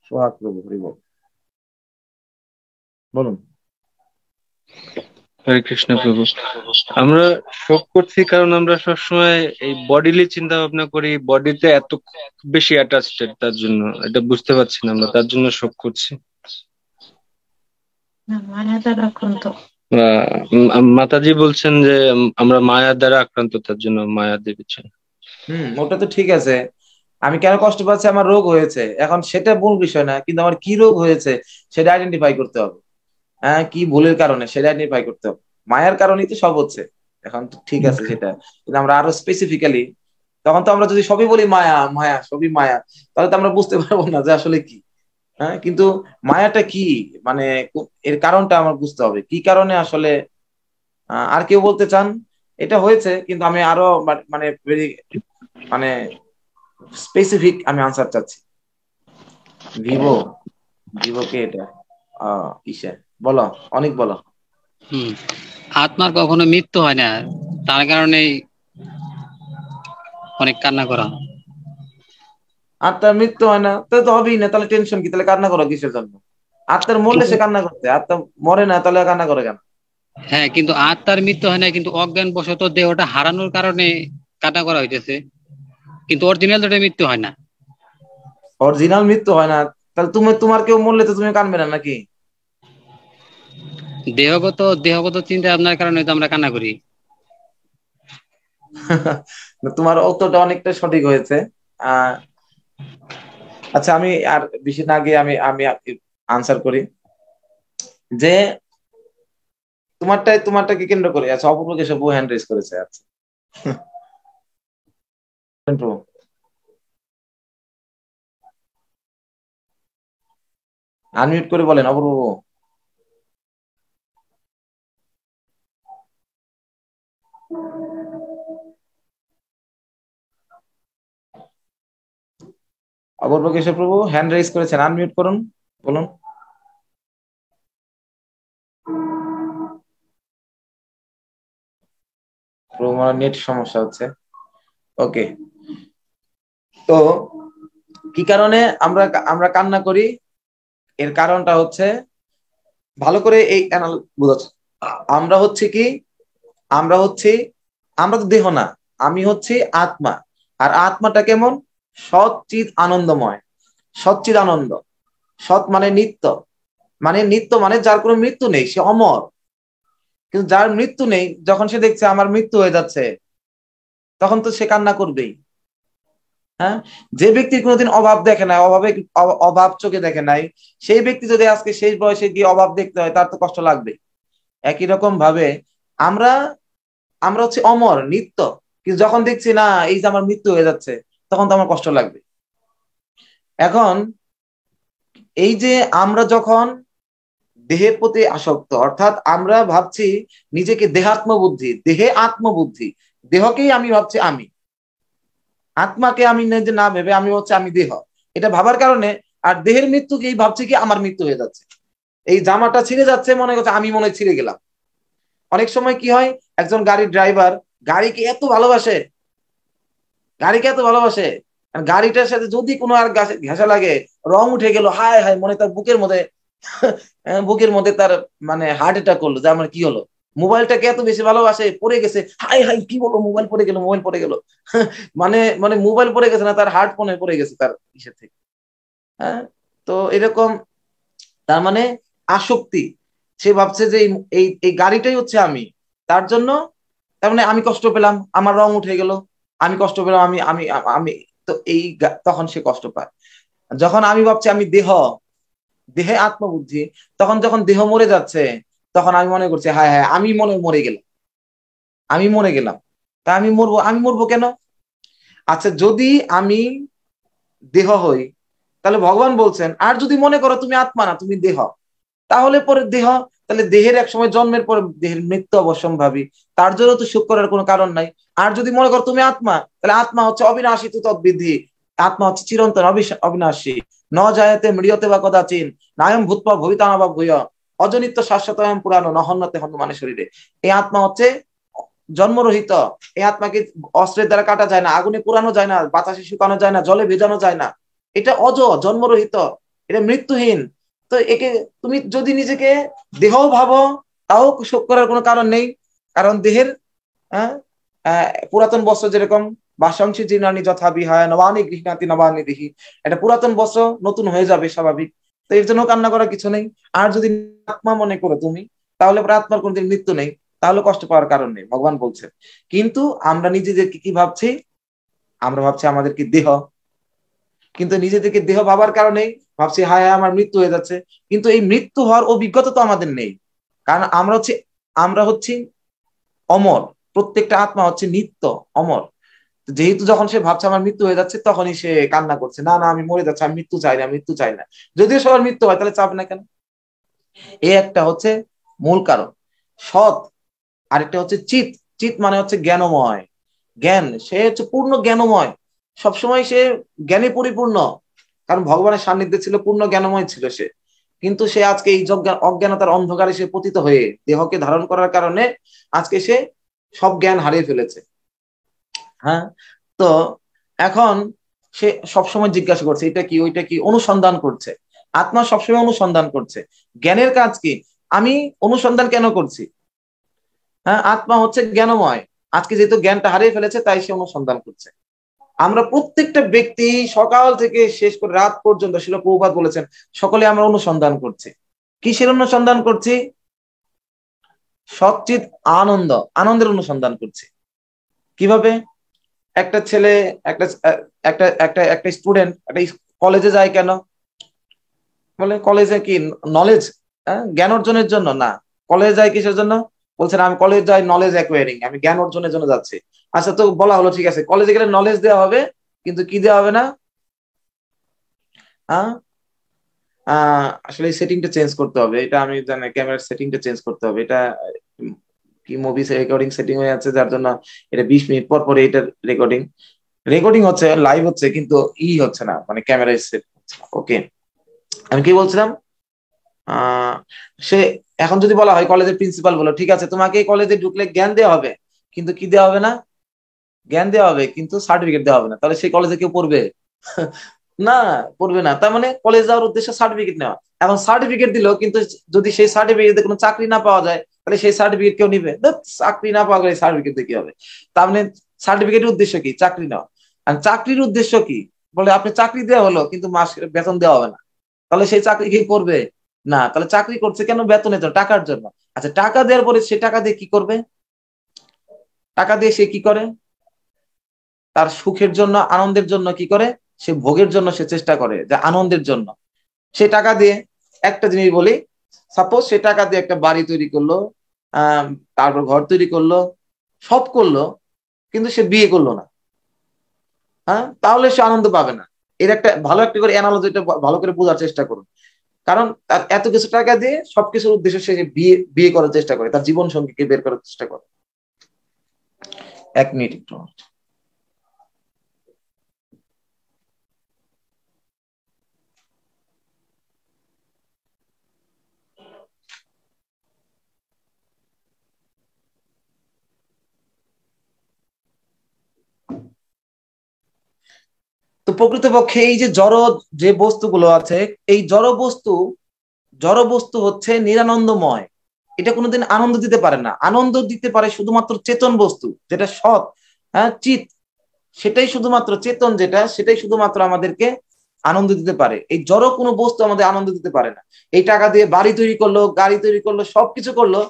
সোহাগ প্রভু হরি বল, বলুন। হরে কৃষ্ণ প্রভু। আমরা শোক করছি কারণ আমরা সবসময় এই বডিলি চিন্তা ভাবনা করি, বডিতে এত বেশি অ্যাটাচড, তার জন্য এটা বুঝতে পারছি না, আমরা তার জন্য শোক করছি। মাতাজি বলছেন যে আমরা মায়ার দ্বারা আক্রান্ত, তার জন্য মায়া দিচ্ছেন। ওটা তো ঠিক আছে। আমি কেন কষ্ট পাচ্ছি? আমার রোগ হয়েছে, এখন সেটা মূল বিষয় না, কিন্তু আমার কি রোগ হয়েছে সেটা আইডেন্টিফাই করতে হবে। হ্যাঁ, কি ভুলের কারণে সেটা আইডেন্টিফাই করতে হবে। মায়ার কারণেই তো সব হচ্ছে, এখন তো ঠিক আছে সেটা, কিন্তু আমরা আরো স্পেসিফিক্যালি তখন তো আমরা যদি সবই বলি মায়া মায়া সবই মায়া, তাহলে তো আমরা বুঝতে পারবো না যে আসলে কি। হ্যাঁ, কিন্তু মায়াটা কি, মানে এর কারণটা আমার বুঝতে হবে, কি কারণে আসলে। আর কেউ বলতে চান? এটা হয়েছে, কিন্তু আমি আরো মানে মানে স্পেসিফিক আমি আনসার চাচ্ছি। ভিভো, ভিভো কে এটা? ইসে, বলো, অনেক বলো। হুম, আত্মার কখনো মৃত্যু হয় না, তার কারণেই অনেক কান্না করা। আত্মার মৃত্যু হয় না, তাহলে তো হবেই না, তাহলে টেনশন কি, তাহলে কান্না করো কিসের জন্য? আত্মার মরলে সে কান্না করতে, আত্মা মরে না, তাহলে কান্না করে কেন? হ্যাঁ, কিন্তু আত্মার মৃত্যু হয় না, কিন্তু অজ্ঞান বশত দেহটা হারানোর কারণে কান্না করা হইতেছে, কিন্তু অরিজিনাল মৃত্যু হয় না। অরিজিনাল মৃত্যু হয় না? তাহলে তুমি, তোমার কেউ মরলে তো তুমি কানবে না নাকি? দেহগত দেহগত চিন্তা ভাবনার কারণে তো আমরা কান্না করি। তোমার উত্তরটা অনেকটা সঠিক হয়েছে। আহ আচ্ছা, আমি আর বেশি না গিয়ে আমি আমি আনসার করি যে তোমারটাকে কেন্দ্র করে। আচ্ছা, অপূর্বকে সব হ্যান্ড রেজ করেছে। আচ্ছা, আনমিউট করে বলেন অপূর্ব। অপূর্ব কেশব প্রভু হ্যান্ড রেজ করেছেন, আনমিউট করুন, বলুন। প্রভু, আমার নেট সমস্যা হচ্ছে। ওকে, তো কি কারণে আমরা আমরা কান্না করি? এর কারণটা হচ্ছে, ভালো করে এই বোঝাচ্ছে। আমরা হচ্ছে কি, আমরা হচ্ছে, আমরা তো দেহ না, আমি হচ্ছে আত্মা। আর আত্মাটা কেমন? সচ্চিৎ আনন্দময়, সচ্চিৎ আনন্দ। সৎ মানে নিত্য, মানে নিত্য মানে যার কোনো মৃত্যু নেই, সে অমর। কিন্তু যার মৃত্যু নেই, যখন সে দেখছে আমার মৃত্যু হয়ে যাচ্ছে, তখন তো সে কান্না করবেই। হ্যাঁ, যে ব্যক্তি কোনোদিন অভাব দেখে নাই, অভাব চোখে দেখে নাই, সেই ব্যক্তি যদি আজকে শেষ বয়সে গিয়ে অভাব দেখতে হয়, তার তো কষ্ট লাগবে। একই রকম ভাবে আমরা আমরা হচ্ছে অমর, নিত্য। কিন্তু যখন দেখছি না এই যে আমার মৃত্যু হয়ে যাচ্ছে, তখন তো আমার কষ্ট লাগবে। এখন এই যে আমরা যখন দেহের প্রতি আসক্ত, অর্থাৎ আমরা ভাবছি নিজেকে দেহাত্ম বুদ্ধি, দেহে আত্মবুদ্ধি, দেহকেই আমি ভাবছি আমি, আত্মাকে আমি নিজে না ভেবে আমি হচ্ছে আমি দেহ, এটা ভাবার কারণে আর দেহের মৃত্যুকেই ভাবছি কি আমার মৃত্যু হয়ে যাচ্ছে। এই জামাটা ছিঁড়ে যাচ্ছে, মনে করছে আমি মনে হয় ছিঁড়ে গেলাম। অনেক সময় কি হয়, একজন গাড়ির ড্রাইভার গাড়িকে এত ভালোবাসে, গাড়িকে এত ভালোবাসে, আর গাড়িটার সাথে যদি কোনো আর ঘেঁষা লাগে, রং উঠে গেল, হায় হায়, মনে তার বুকের মধ্যে বুকের মধ্যে তার মানে হার্ট অ্যাটাক করলো, যে আমার কি হলো। মোবাইলটাকে এত বেশি ভালোবাসে, পড়ে গেছে, হাই হাই কি বলো, মোবাইল পড়ে গেল, মোবাইল পড়ে গেল। মানে মানে মোবাইল পড়ে গেছে না, তার হার্ট ফোনে পড়ে গেছে তার ইসের থেকে। হ্যাঁ, তো এরকম, তার মানে আসক্তি। সে ভাবছে যে এই এই গাড়িটাই হচ্ছে আমি, তার জন্য, তার মানে আমি কষ্ট পেলাম, আমার রং উঠে গেল, আমি কষ্ট পেলাম, আমি আমি আমি তো এই তখন সে কষ্ট পায়। যখন আমি ভাবছি আমি দেহ, দেহে আত্মবুদ্ধি, তখন যখন দেহ মরে যাচ্ছে, তখন আমি মনে করছি হ্যাঁ হ্যাঁ আমি মনে মরে গেলাম, আমি মরে গেলাম। তা আমি মরবো, আমি মরবো কেন? আচ্ছা, যদি আমি দেহ হই, তাহলে ভগবান বলছেন, আর যদি মনে করো তুমি আত্মা না, তুমি দেহ, তাহলে পরে দেহ, তাহলে দেহের এক সময় জন্মের পরে দেহের মৃত্যু অবশ্যম্ভাবী, তার জন্য তো সুখ করার কোনো কারণ নাই। আর যদি মনে করো তুমি আত্মা, তাহলে আত্মা হচ্ছে অবিনাশী তো তদ্বিধি, আত্মা হচ্ছে চিরন্তন অবিনাশী, ন জায়তে মৃয়তে বা কদাচিন, নায়ম ভূতপা ভবিতানা বা ভূয়, অজনিত্য শাশ্বত পুরানো নহন্যতে হনুমানের শরীরে। এই আত্মা হচ্ছে জন্মরহিত। এই আত্মাকে অস্ত্রের দ্বারা কাটা যায় না, আগুনে পোড়ানো যায় না, বাতাসে শুকানো যায় না, জলে ভেজানো যায় না। এটা জন্মরহিত, এটা মৃত্যুহীন। তো একে তুমি যদি নিজেকে দেহ ভাবো, তাও শোক করার কোনো কারণ নেই। কারণ দেহের পুরাতন বস্ত্র যেরকম বাসংশী জীর্ণানি যথা বিহায় নবানি গৃহণাতি নবানি দিহি, এটা পুরাতন বস্ত্র নতুন হয়ে যাবে স্বাভাবিক। তো এর জন্য কান্না করার কিছু নেই। আর যদি আত্মা মনে করো তুমি, তাহলে পরে আত্মার কোনদিন মৃত্যু নেই, তাহলে কষ্ট পাওয়ার কারণ নেই, ভগবান বলছেন। কিন্তু আমরা নিজেদেরকে কি ভাবছি? আমরা ভাবছি আমাদের কি দেহ, কিন্তু নিজেদেরকে দেহ ভাবার কারণে ভাবছি হায় হায় আমার মৃত্যু হয়ে যাচ্ছে। কিন্তু এই মৃত্যু হওয়ার অভিজ্ঞতা তো আমাদের নেই, কারণ আমরা হচ্ছি অমর। প্রত্যেকটা আত্মা হচ্ছে নিত্য, অমর। যেহেতু যখন সে ভাবছে আমার মৃত্যু হয়ে যাচ্ছে, তখনই সে কান্না করছে, না না আমি মরে যাচ্ছি, আমি মৃত্যু চাই না, মৃত্যু চাই না। যদিও সবার মৃত্যু হয়, তাহলে চাপ না কেন? এই একটা হচ্ছে মূল কারণ। সৎ। আরেকটা হচ্ছে চিত। চিত মানে হচ্ছে জ্ঞানময়। জ্ঞান, সে হচ্ছে পূর্ণ জ্ঞানময়, সবসময় সে জ্ঞানে পরিপূর্ণ, কারণ ভগবানের সান্নিধ্যে ছিল, পূর্ণ জ্ঞানময় ছিল সে। কিন্তু সে আজকে এই অজ্ঞানতার অন্ধকারে সে পতিত হয়ে দেহকে ধারণ করার কারণে আজকে সে সব জ্ঞান হারিয়ে ফেলেছে। হ্যাঁ, তো এখন সে সবসময় জিজ্ঞাসা করছে এটা কি ওইটা কি, অনুসন্ধান করছে। আত্মা সবসময় অনুসন্ধান করছে। জ্ঞানের কাজ কি? আমি অনুসন্ধান কেন করছি? হ্যাঁ, আত্মা হচ্ছে জ্ঞানময়, আজকে যেহেতু জ্ঞানটা হারিয়ে ফেলেছে তাই সে অনুসন্ধান করছে। আমরা প্রত্যেকটা ব্যক্তি সকাল থেকে শেষ করে রাত পর্যন্ত, শিল প্রভুপাদ বলেছেন, সকলে আমরা অনুসন্ধান করছি। কিসের অনুসন্ধান করছি? সচ্চিত আনন্দ, আনন্দের অনুসন্ধান করছি। কিভাবে? একটা ছেলে, একটা একটা একটা একটা স্টুডেন্ট একটা কলেজে যায় কেন? বলে কলেজে কি নলেজ, জ্ঞান অর্জনের জন্য? না। কলেজে যায় কিসের জন্য? বলছেন আমি কলেজ যাই নলেজ অ্যাকোয়ারিং, আমি জ্ঞান অর্জনের জন্য যাচ্ছি। আচ্ছা, তো বলা হলো ঠিক আছে, কলেজে গেলে নলেজ দেওয়া হবে, কিন্তু কি দেওয়া হবে না? হ্যাঁ, আসলে সেটিংটা চেঞ্জ করতে হবে, এটা আমি জানি, ক্যামেরার সেটিংটা চেঞ্জ করতে হবে। এটা কি মুভি রেকর্ডিং সেটিং হয়ে আছে, যার জন্য এটা 20 মিনিট পর পরে এটা রেকর্ডিং রেকর্ডিং হচ্ছে, লাইভ হচ্ছে, কিন্তু হচ্ছে না, মানে ক্যামেরা সেট হচ্ছে না। ওকে, আমি কি বলছিলাম? আহ সে এখন যদি বলা হয়, কলেজের প্রিন্সিপাল বলো ঠিক আছে তোমাকে এই কলেজে ঢুকলে জ্ঞান দেওয়া হবে, কিন্তু কি দেওয়া হবে না? জ্ঞান দেওয়া হবে কিন্তু সার্টিফিকেট দেওয়া হবে না। তাহলে সেই কলেজে কেউ পড়বে? না, পড়বে না। তার মানে কলেজ যাওয়ার উদ্দেশ্য সার্টিফিকেট নেওয়া। এখন সার্টিফিকেট দিল, কিন্তু যদি সেই সার্টিফিকেট কোনো চাকরি না পাওয়া যায়, তাহলে সেই সার্টিফিকেট কেউ নিবে? চাকরি না পাওয়া গেলে সার্টিফিকেট দিয়ে কি হবে? তার মানে সার্টিফিকেটের উদ্দেশ্য কি? চাকরি নেওয়া। আর চাকরির উদ্দেশ্য কি? বলে আপনি চাকরি দেওয়া হলো, কিন্তু মাস বেতন দেওয়া হবে না। তাহলে সেই চাকরি কি করবে? না। তাহলে চাকরি করছে কেন? বেতনের জন্য, টাকার জন্য। আচ্ছা, টাকা দেওয়ার পরে সে টাকা দিয়ে কি করবে? টাকা দিয়ে সে কি করে? তার সুখের জন্য, আনন্দের জন্য কি করে? সে ভোগের জন্য সে চেষ্টা করে, যে আনন্দের জন্য। সে টাকা দিয়ে একটা জিনিস বলি, সাপোজ সে টাকা দিয়ে একটা বাড়ি তৈরি করলো, তারপর ঘর তৈরি করলো, সব করলো, কিন্তু সে বিয়ে করলো না। হ্যাঁ, তাহলে সে আনন্দ পাবে না। এর একটা ভালো একটা করে অ্যানালজিটা ভালো করে বোঝার চেষ্টা করুন। কারণ তার এত কিছু টাকা দিয়ে সবকিছুর উদ্দেশ্য সে বিয়ে বিয়ে করার চেষ্টা করে, তার জীবন সঙ্গীকে বের করার চেষ্টা করে। 1 মিনিট একটু। তো প্রকৃতপক্ষে এই যে জড় যে বস্তুগুলো আছে, এই জড় বস্তু হচ্ছে নিরানন্দময়। এটা কোনোদিন আনন্দ দিতে পারে না। আনন্দ দিতে পারে শুধুমাত্র চেতন বস্তু, যেটা সৎ, হ্যাঁ, চিত। সেটাই শুধুমাত্র চেতন, যেটা সেটাই শুধুমাত্র আমাদেরকে আনন্দ দিতে পারে। এই জড় কোনো বস্তু আমাদের আনন্দ দিতে পারে না। এই টাকা দিয়ে বাড়ি তৈরি করলো, গাড়ি তৈরি করলো, সবকিছু করলো,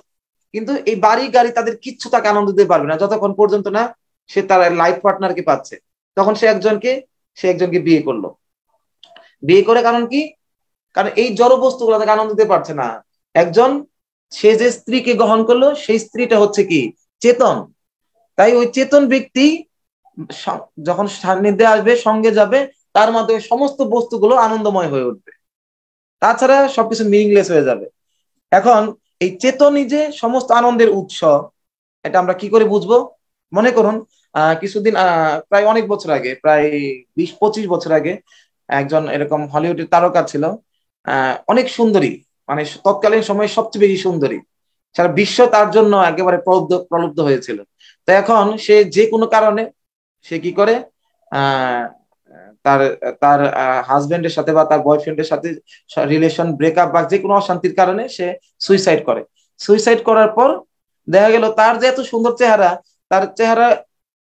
কিন্তু এই বাড়ি গাড়ি তাদের কিচ্ছু তাকে আনন্দ দিতে পারবে না, যতক্ষণ পর্যন্ত না সে তার লাইফ পার্টনারকে পাচ্ছে। তখন সে একজনকে বিয়ে করলো। বিয়ে করে কারণ কি? কারণ এই জড় বস্তুগুলো তাকে আনন্দ দিতে পারছে না। একজন, সে যে স্ত্রীকে গ্রহণ করলো, সেই স্ত্রীটা হচ্ছে কি? চেতন। তাই ওই চেতন ব্যক্তি যখন সান্নিধ্যে আসবে, সঙ্গে যাবে, তার মাধ্যমে সমস্ত বস্তুগুলো আনন্দময় হয়ে উঠবে। তাছাড়া সবকিছু মিনিংলেস হয়ে যাবে। এখন এই চেতনই যে সমস্ত আনন্দের উৎস, এটা আমরা কি করে বুঝবো? মনে করুন, কিছুদিন প্রায় অনেক বছর আগে, প্রায় 20-25 বছর আগে, একজন এরকম হলিউডের তারকা ছিল, অনেক সুন্দরী, মানে তৎকালীন সময়ে সবচেয়ে বেশি সুন্দরী। সারা বিশ্ব তার জন্য একেবারে প্রলুব্ধ হয়েছিল। তো এখন সে যে কোনো কারণে সে কি করে, আহ তার তার হাজবেন্ডের সাথে বা তার বয়ফ্রেন্ডের সাথে রিলেশন ব্রেকআপ বা যে কোনো অশান্তির কারণে সে সুইসাইড করে। সুইসাইড করার পর দেখা গেল তার যে এত সুন্দর চেহারা, তার চেহারা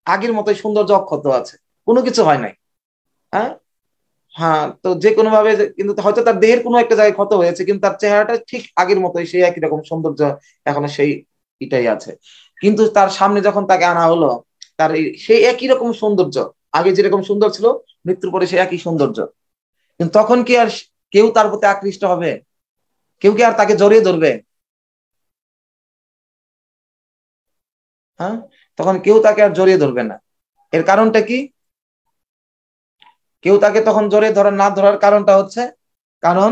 আগের মতোই সৌন্দর্য অক্ষত আছে, কোনো কিছু হয় নাই। হ্যাঁ, হ্যাঁ, তো যে কোনো ভাবে কিন্তু হয়তো তার দেহের কোনো একটা জায়গায় ক্ষত হয়েছে, কিন্তু তার চেহারাটা ঠিক আগের মতোই, সেই একই রকম সৌন্দর্য এখনো সেই এটাই আছে। কিন্তু তার সামনে যখন তাকে আনা হলো, তার সেই একই রকম সৌন্দর্য, আগে যেরকম সুন্দর ছিল, মৃত্যুর পরে সেই একই সৌন্দর্য। কিন্তু তখন কি আর কেউ তার প্রতি আকৃষ্ট হবে? কেউ কি আর তাকে জড়িয়ে ধরবে? হ্যাঁ, তখন কেউ তাকে আর জড়িয়ে ধরবে না। এর কারণটা কি? কেউ তাকে তখন জোরে ধরে না ধরার কারণটা হচ্ছে কারণ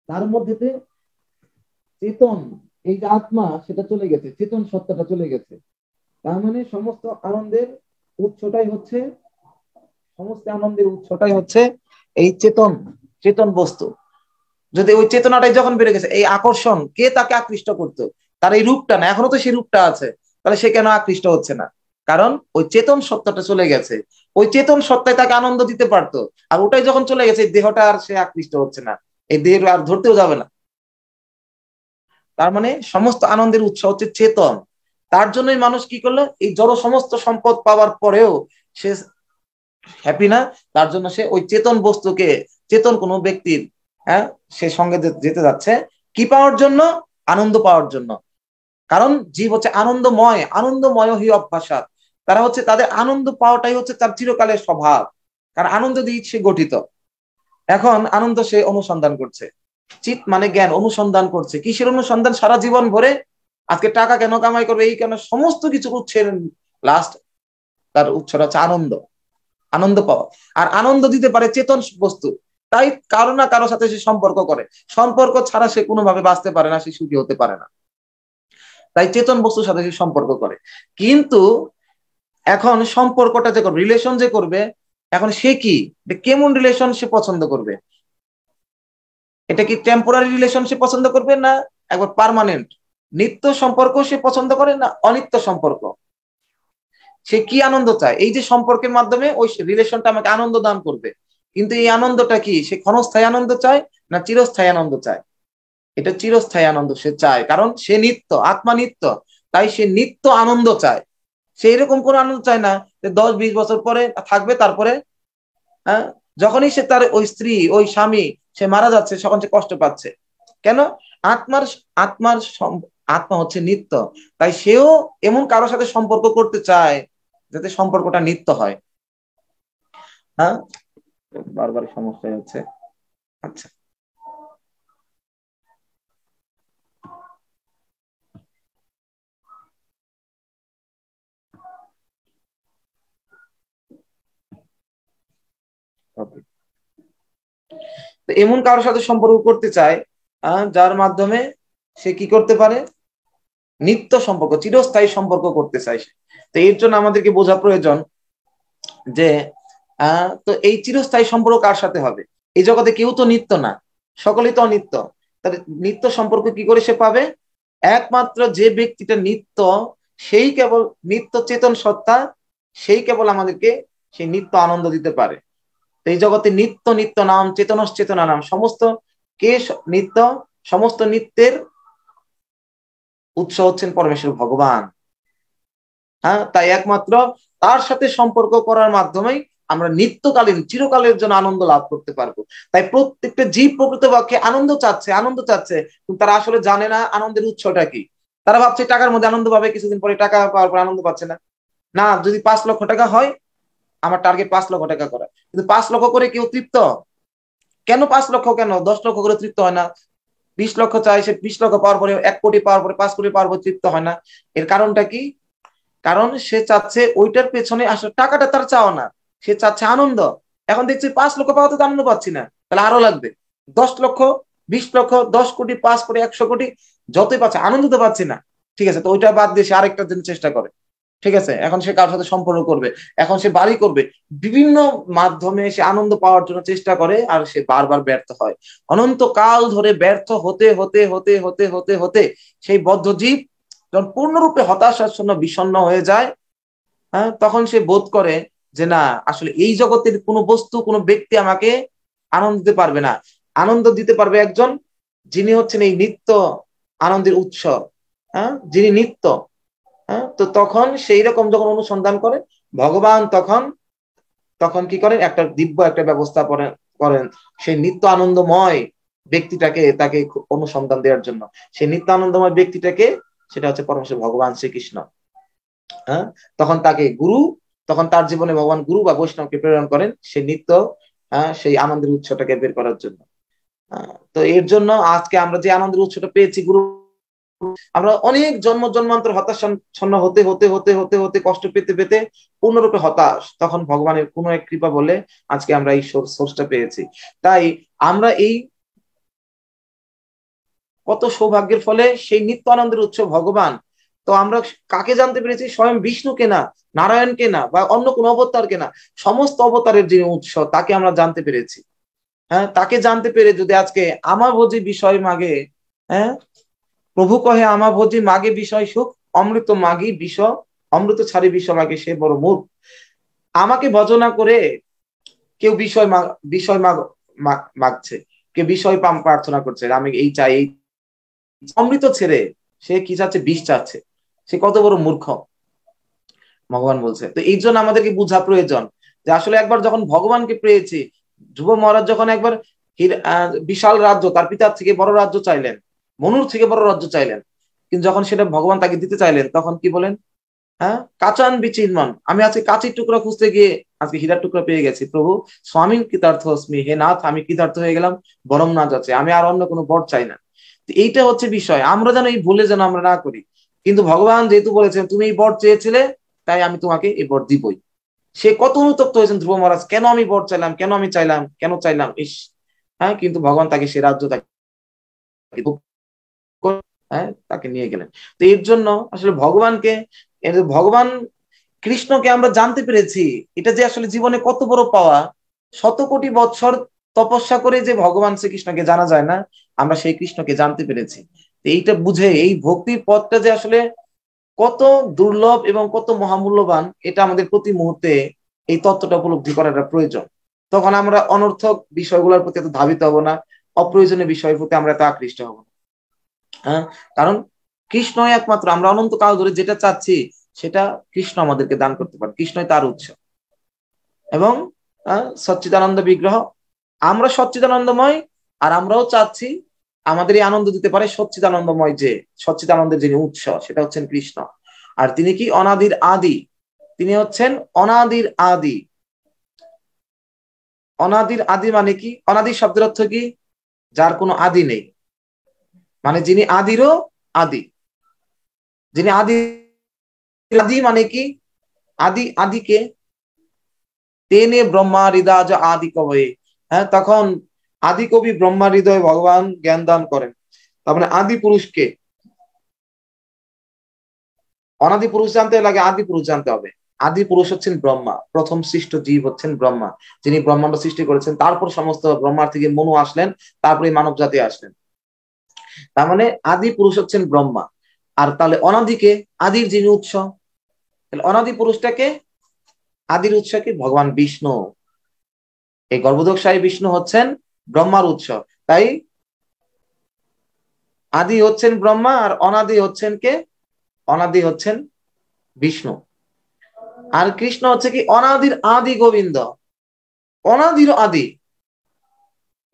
তার মধ্যে চেতন, এই যে আত্মা সেটা চলে গেছে, চেতন সত্তাটা চলে গেছে। তার মানে সমস্ত আনন্দের উৎসটাই হচ্ছে, সমস্ত আনন্দের উৎসটাই হচ্ছে এই চেতন, চেতন বস্তু। যদি ওই চেতনাটাই যখন বেড়ে গেছে, এই আকর্ষণ, কে তাকে আকৃষ্ট করতো? তার এই রূপটা না, এখনো তো সেই রূপটা আছে, তাহলে সে কেন আকৃষ্ট হচ্ছে না? কারণ ওই চেতন সত্তাটা চলে গেছে। ওই চেতন সত্তায় তাকে আনন্দ দিতে পারতো, আর ওটাই যখন চলে গেছে, এই দেহটা আর সে আকৃষ্ট হচ্ছে না, এই দেহ আর ধরতেও যাবে না। তার মানে সমস্ত আনন্দের উৎস হচ্ছে চেতন। তার জন্যই মানুষ কি করলো, এই জড় সমস্ত সম্পদ পাওয়ার পরেও সে হ্যাপি না। তার জন্য সে ওই চেতন বস্তুকে, চেতন কোনো ব্যক্তির, হ্যাঁ, সে সঙ্গে যেতে যাচ্ছে কি পাওয়ার জন্য? আনন্দ পাওয়ার জন্য। কারণ জীব হচ্ছে আনন্দময়, আনন্দময় হি অভ্যাসাৎ। তারা হচ্ছে তাদের আনন্দ পাওয়াটাই হচ্ছে তার চিরকালের স্বভাব, কারণ আনন্দ দিয়ে সে গঠিত। এখন আনন্দ সে অনুসন্ধান করছে, চিত মানে জ্ঞান, অনুসন্ধান করছে। কিসের অনুসন্ধান? সারা জীবন ভরে আজকে টাকা কেন কামাই করবে, এই কেন, সমস্ত কিছু উৎসের লাস্ট তার উৎসটা হচ্ছে আনন্দ, আনন্দ পাওয়া। আর আনন্দ দিতে পারে চেতন বস্তু, তাই কারো না কারোর সাথে সে সম্পর্ক করে। সম্পর্ক ছাড়া সে কোনোভাবে বাঁচতে পারে না, সে সুখী হতে পারে না। তাই চেতন বস্তুর সাথে সে সম্পর্ক করে। কিন্তু এখন সম্পর্কটা যে করবে, রিলেশন যে করবে, এখন সে কি, কেমন রিলেশন সে পছন্দ করবে? এটা কি টেম্পোরারি রিলেশন সে পছন্দ করবে, না একবার পার্মানেন্ট নিত্য সম্পর্ক সে পছন্দ করে, না অনিত্য সম্পর্ক? সে কি আনন্দ চায়? এই যে সম্পর্কের মাধ্যমে ওই রিলেশনটা আমাকে আনন্দ দান করবে, কিন্তু এই আনন্দটা কি সে ক্ষণস্থায়ী আনন্দ চায় না চিরস্থায়ী আনন্দ চায়? এটা চিরস্থায়ী আনন্দ সে চায়, কারণ সে নিত্য, আত্মা নিত্য, তাই সে নিত্য আনন্দ চায়। সে এরকম কোন আনন্দ চায় না যে 10-20 বছর পরে থাকবে, তারপরে হ্যাঁ যখনই সে তার ওই স্ত্রী, ওই স্বামী সে মারা যাচ্ছে, তখন সে কষ্ট পাচ্ছে। কেন? আত্মার, আত্মার আত্মা হচ্ছে নিত্য, তাই সেও এমন কারোর সাথে সম্পর্ক করতে চায় যাতে সম্পর্কটা নিত্য হয়। হ্যাঁ, বারবার সমস্যা হচ্ছে। আচ্ছা, ওকে। তো এমন কারোর সাথে সম্পর্ক করতে চায় যার মাধ্যমে সে কি করতে পারে, নিত্য সম্পর্ক, চিরস্থায়ী সম্পর্ক করতে চায় সে। তো এর জন্য আমাদেরকে বোঝা প্রয়োজন যে তো এই চিরস্থায়ী সম্পর্ক কার সাথে হবে? এই জগতে কেউ তো নিত্য না, সকলেই তো অনিত্য। তাহলে নিত্য সম্পর্ক কি করে সে পাবে? একমাত্র যে ব্যক্তিটা নিত্য, সেই কেবল নিত্য চেতন সত্তা, সেই কেবল আমাদেরকে সেই নিত্য আনন্দ দিতে পারে। এই জগতে নিত্য, নিত্য নাম চেতনা নাম, সমস্ত কে নিত্য, সমস্ত নিত্যের উৎস হচ্ছেন পরমেশ্বর ভগবান। হ্যাঁ, তাই একমাত্র তার সাথে সম্পর্ক করার মাধ্যমেই আমরা নিত্যকালীন, চিরকালের জন্য আনন্দ লাভ করতে পারবো। তাই প্রত্যেকটা জীব প্রকৃতপক্ষে আনন্দ চাচ্ছে, আনন্দ চাচ্ছে, কিন্তু তারা আসলে জানে না আনন্দের উৎসটা কি। তারা ভাবছে টাকার মধ্যে আনন্দ পাবে, কিছুদিন পরে টাকা পাওয়ার পর আনন্দ পাচ্ছে না। না, যদি 5 লক্ষ টাকা হয়, আমার টার্গেট 5 লক্ষ টাকা করা, কিন্তু 5 লক্ষ করে কেউ তৃপ্ত? কেন 5 লক্ষ, কেন 10 লক্ষ করে তৃপ্ত হয় না? 20 লক্ষ চাই, সে 20 লক্ষ পাওয়ার পরে, 1 কোটি পাওয়ার পরে, 5 কোটি পাওয়ার পরে তৃপ্ত হয় না। এর কারণটা কি? কারণ সে চাচ্ছে ওইটার পেছনে আসলে টাকাটা তার চাও না, সে চাচ্ছে আনন্দ। এখন দেখছি 5 লক্ষ পাওয়াতে তো আনন্দ পাচ্ছি না, তাহলে আরো লাগবে 10 লক্ষ, 20 লক্ষ, 10 কোটি, 5 কোটি, 100 কোটি, যতই পাচ্ছে আনন্দ তো পাচ্ছি না। ঠিক আছে, তো ওইটা বাদ দিয়ে সে আরেকটার জন্য চেষ্টা করে। ঠিক আছে, এখন সে কারোর সাথে সম্পর্ক করবে, এখন সে বাড়ি করবে, বিভিন্ন মাধ্যমে সে আনন্দ পাওয়ার জন্য চেষ্টা করে, আর সে বারবার ব্যর্থ হয়। অনন্তকাল ধরে ব্যর্থ হতে হতে হতে হতে হতে হতে সেই বদ্ধ জীব যখন পূর্ণরূপে হতাশাচ্ছন্ন, বিষণ্ণ হয়ে যায়, হ্যাঁ, তখন সে বোধ করে যে না, আসলে এই জগতের কোনো বস্তু, কোনো ব্যক্তি আমাকে আনন্দ দিতে পারবে না। আনন্দ দিতে পারবে একজন, যিনি হচ্ছেন এই নিত্য আনন্দের উৎস, হ্যাঁ, যিনি নিত্য। হ্যাঁ, তো তখন সেই রকম যখন অনুসন্ধান করে ভগবান, তখন তখন কি করেন, একটা দিব্য একটা ব্যবস্থা করেন সেই নিত্য আনন্দময় ব্যক্তিটাকে, তাকে অনুসন্ধান দেওয়ার জন্য। সেই নিত্য আনন্দময় ব্যক্তিটাকে, সেটা হচ্ছে পরমেশ্বর ভগবান শ্রীকৃষ্ণ। হ্যাঁ, তখন তাকে গুরু, তখন তার জীবনে ভগবান গুরু বা বৈষ্ণবকে প্রেরণ করেন সেই নিত্য, সেই আনন্দের উৎসটাকে বের করার জন্য। তো এর জন্য আজকে আমরা যে আনন্দের উৎসটা পেয়েছি গুরু আমরা অনেক জন্মান্তর হতাশাচ্ছন্ন হতে হতে হতে হতে হতে কষ্ট পেতে পেতে পূর্ণরূপে হতাশ, তখন ভগবানের কোনো এক কৃপা বলে আজকে আমরা এই সোর্সটা পেয়েছি। তাই আমরা এই কত সৌভাগ্যের ফলে সেই নিত্য আনন্দের উৎস ভগবান, তো আমরা কাকে জানতে পেরেছি? স্বয়ং বিষ্ণুকে না, নারায়ণকে না, বা অন্য কোন অবতারকে না, সমস্ত অবতারের যিনি উৎস তাকে আমরা জানতে পেরেছি। হ্যাঁ, তাকে জানতে পেরে যদি আজকে আমা ভোজি বিষয় মাগে, হ্যাঁ প্রভু কহে আমা ভোজি মাগে বিষয় সুখ, অমৃত মাগি বিষ, অমৃত ছাড়ি বিষ মাগে সে বড় মূর্খ। আমাকে ভজনা করে কেউ বিষয় মাগছে, কেউ বিষয় প্রার্থনা করছে, আমি এই চাই, এই অমৃত ছেড়ে সে কি চাচ্ছে? বিষ চাচ্ছে। সে কত বড় মূর্খ, ভগবান বলছে। তো এই জন্য আমাদেরকে বোঝা প্রয়োজন যে আসলে একবার যখন ভগবানকে পেয়েছি, ধ্রুব মহারাজ যখন একবার বিশাল রাজ্য, তার পিতার থেকে বড় রাজ্য চাইলেন, মনুর থেকে বড় রাজ্য চাইলেন, কিন্তু যখন সেটা ভগবান তাকে দিতে চাইলেন তখন কি বলেন? হ্যাঁ, কাচান বিচিন্মন, আমি আজকে কাঁচির টুকরা খুঁজতে গিয়ে আজকে হীরার টুকরা পেয়ে গেছি। প্রভু স্বামী কৃতার্থ অস্মি, হে নাথ আমি কৃতার্থ হয়ে গেলাম, বরম না যাচ্ছে, আমি আর অন্য কোনো বর চাই না। এইটা হচ্ছে বিষয়, আমরা যেন এই ভুলে যেন আমরা না করি। কিন্তু ভগবান যেহেতু বলেছেন তুমি এই বর চেয়েছিলে, তাই আমি তোমাকে এই বর দিবই। সে কত অনুতপ্ত হয়েছেন ধ্রুব মহারাজ, কেন আমি বর চাইলাম, কেন আমি চাইলাম, কেন চাইলাম, ইস। হ্যাঁ, কিন্তু ভগবান তাকে সে রাজ্য তাকে নিয়ে গেলেন। তো এর জন্য আসলে ভগবান কৃষ্ণকে আমরা জানতে পেরেছি, এটা যে আসলে জীবনে কত বড় পাওয়া। 100 কোটি বৎসর তপস্যা করে যে ভগবান শ্রীকৃষ্ণকে জানা যায় না, আমরা সেই কৃষ্ণকে জানতে পেরেছি। এইটা বুঝে এই ভক্তির পথটা যে আসলে কত দুর্লভ এবং কত মহামূল্যবান, এটা আমাদের প্রতি মুহূর্তে এই তত্ত্বটা উপলব্ধি করাটা প্রয়োজন। তখন আমরা অনর্থক বিষয়গুলোর প্রতি এত ধাবিত হব না, অপ্রয়োজনীয় বিষয়ের প্রতি আমরা এত আকৃষ্ট হব না। হ্যাঁ, কারণ কৃষ্ণ একমাত্র, আমরা অনন্তকাল ধরে যেটা চাচ্ছি সেটা কৃষ্ণ আমাদেরকে দান করতে পারে, কৃষ্ণই তার উৎস। এবং সচ্চিদানন্দ বিগ্রহ, আমরা সচ্চিদানন্দময়, আর আমরাও চাচ্ছি আমাদের এই আনন্দ দিতে পারে সচ্চিদানন্দময়, যে সচ্চিদানন্দের যিনি উৎস সেটা হচ্ছেন কৃষ্ণ। আর তিনি কি? অনাদির আদি, তিনি হচ্ছেন অনাদির আদি। অনাদির আদি মানে কি? অনাদির শব্দের অর্থ কি? যার কোনো আদি নেই, মানে যিনি আদিরও আদি, যিনি আদি। আদি মানে কি? আদিকে তেনে ব্রহ্মা হৃদয় আদি কবয়ে, হ্যাঁ, তখন আদি কবি ব্রহ্মা হৃদয় ভগবান জ্ঞান দান করেন। তার মানে আদি পুরুষকে, অনাদি পুরুষ জানতে লাগে, আদি পুরুষ জানতে হবে। আদি পুরুষ হচ্ছেন ব্রহ্মা, প্রথম সৃষ্ট জীব হচ্ছেন ব্রহ্মা, যিনি ব্রহ্মাণ্ড সৃষ্টি করেছেন। তারপর সমস্ত ব্রহ্মার থেকে মনু আসলেন, তারপরে মানব জাতি আসলেন। তার মানে আদি পুরুষ হচ্ছেন ব্রহ্মা। আর তাহলে অনাদিকে, আদির যিনি উৎস, তাহলে অনাদি পুরুষটাকে, আদির উৎসকে ভগবান বিষ্ণু। এই গর্ভোদকশায়ী বিষ্ণু হচ্ছেন ব্রহ্মার উৎস। তাই আদি হচ্ছেন ব্রহ্মা, আর অনাদি হচ্ছেন কে? অনাদি হচ্ছেন বিষ্ণু। আর কৃষ্ণ হচ্ছে কি? অনাদির আদি গোবিন্দ, অনাদির আদি।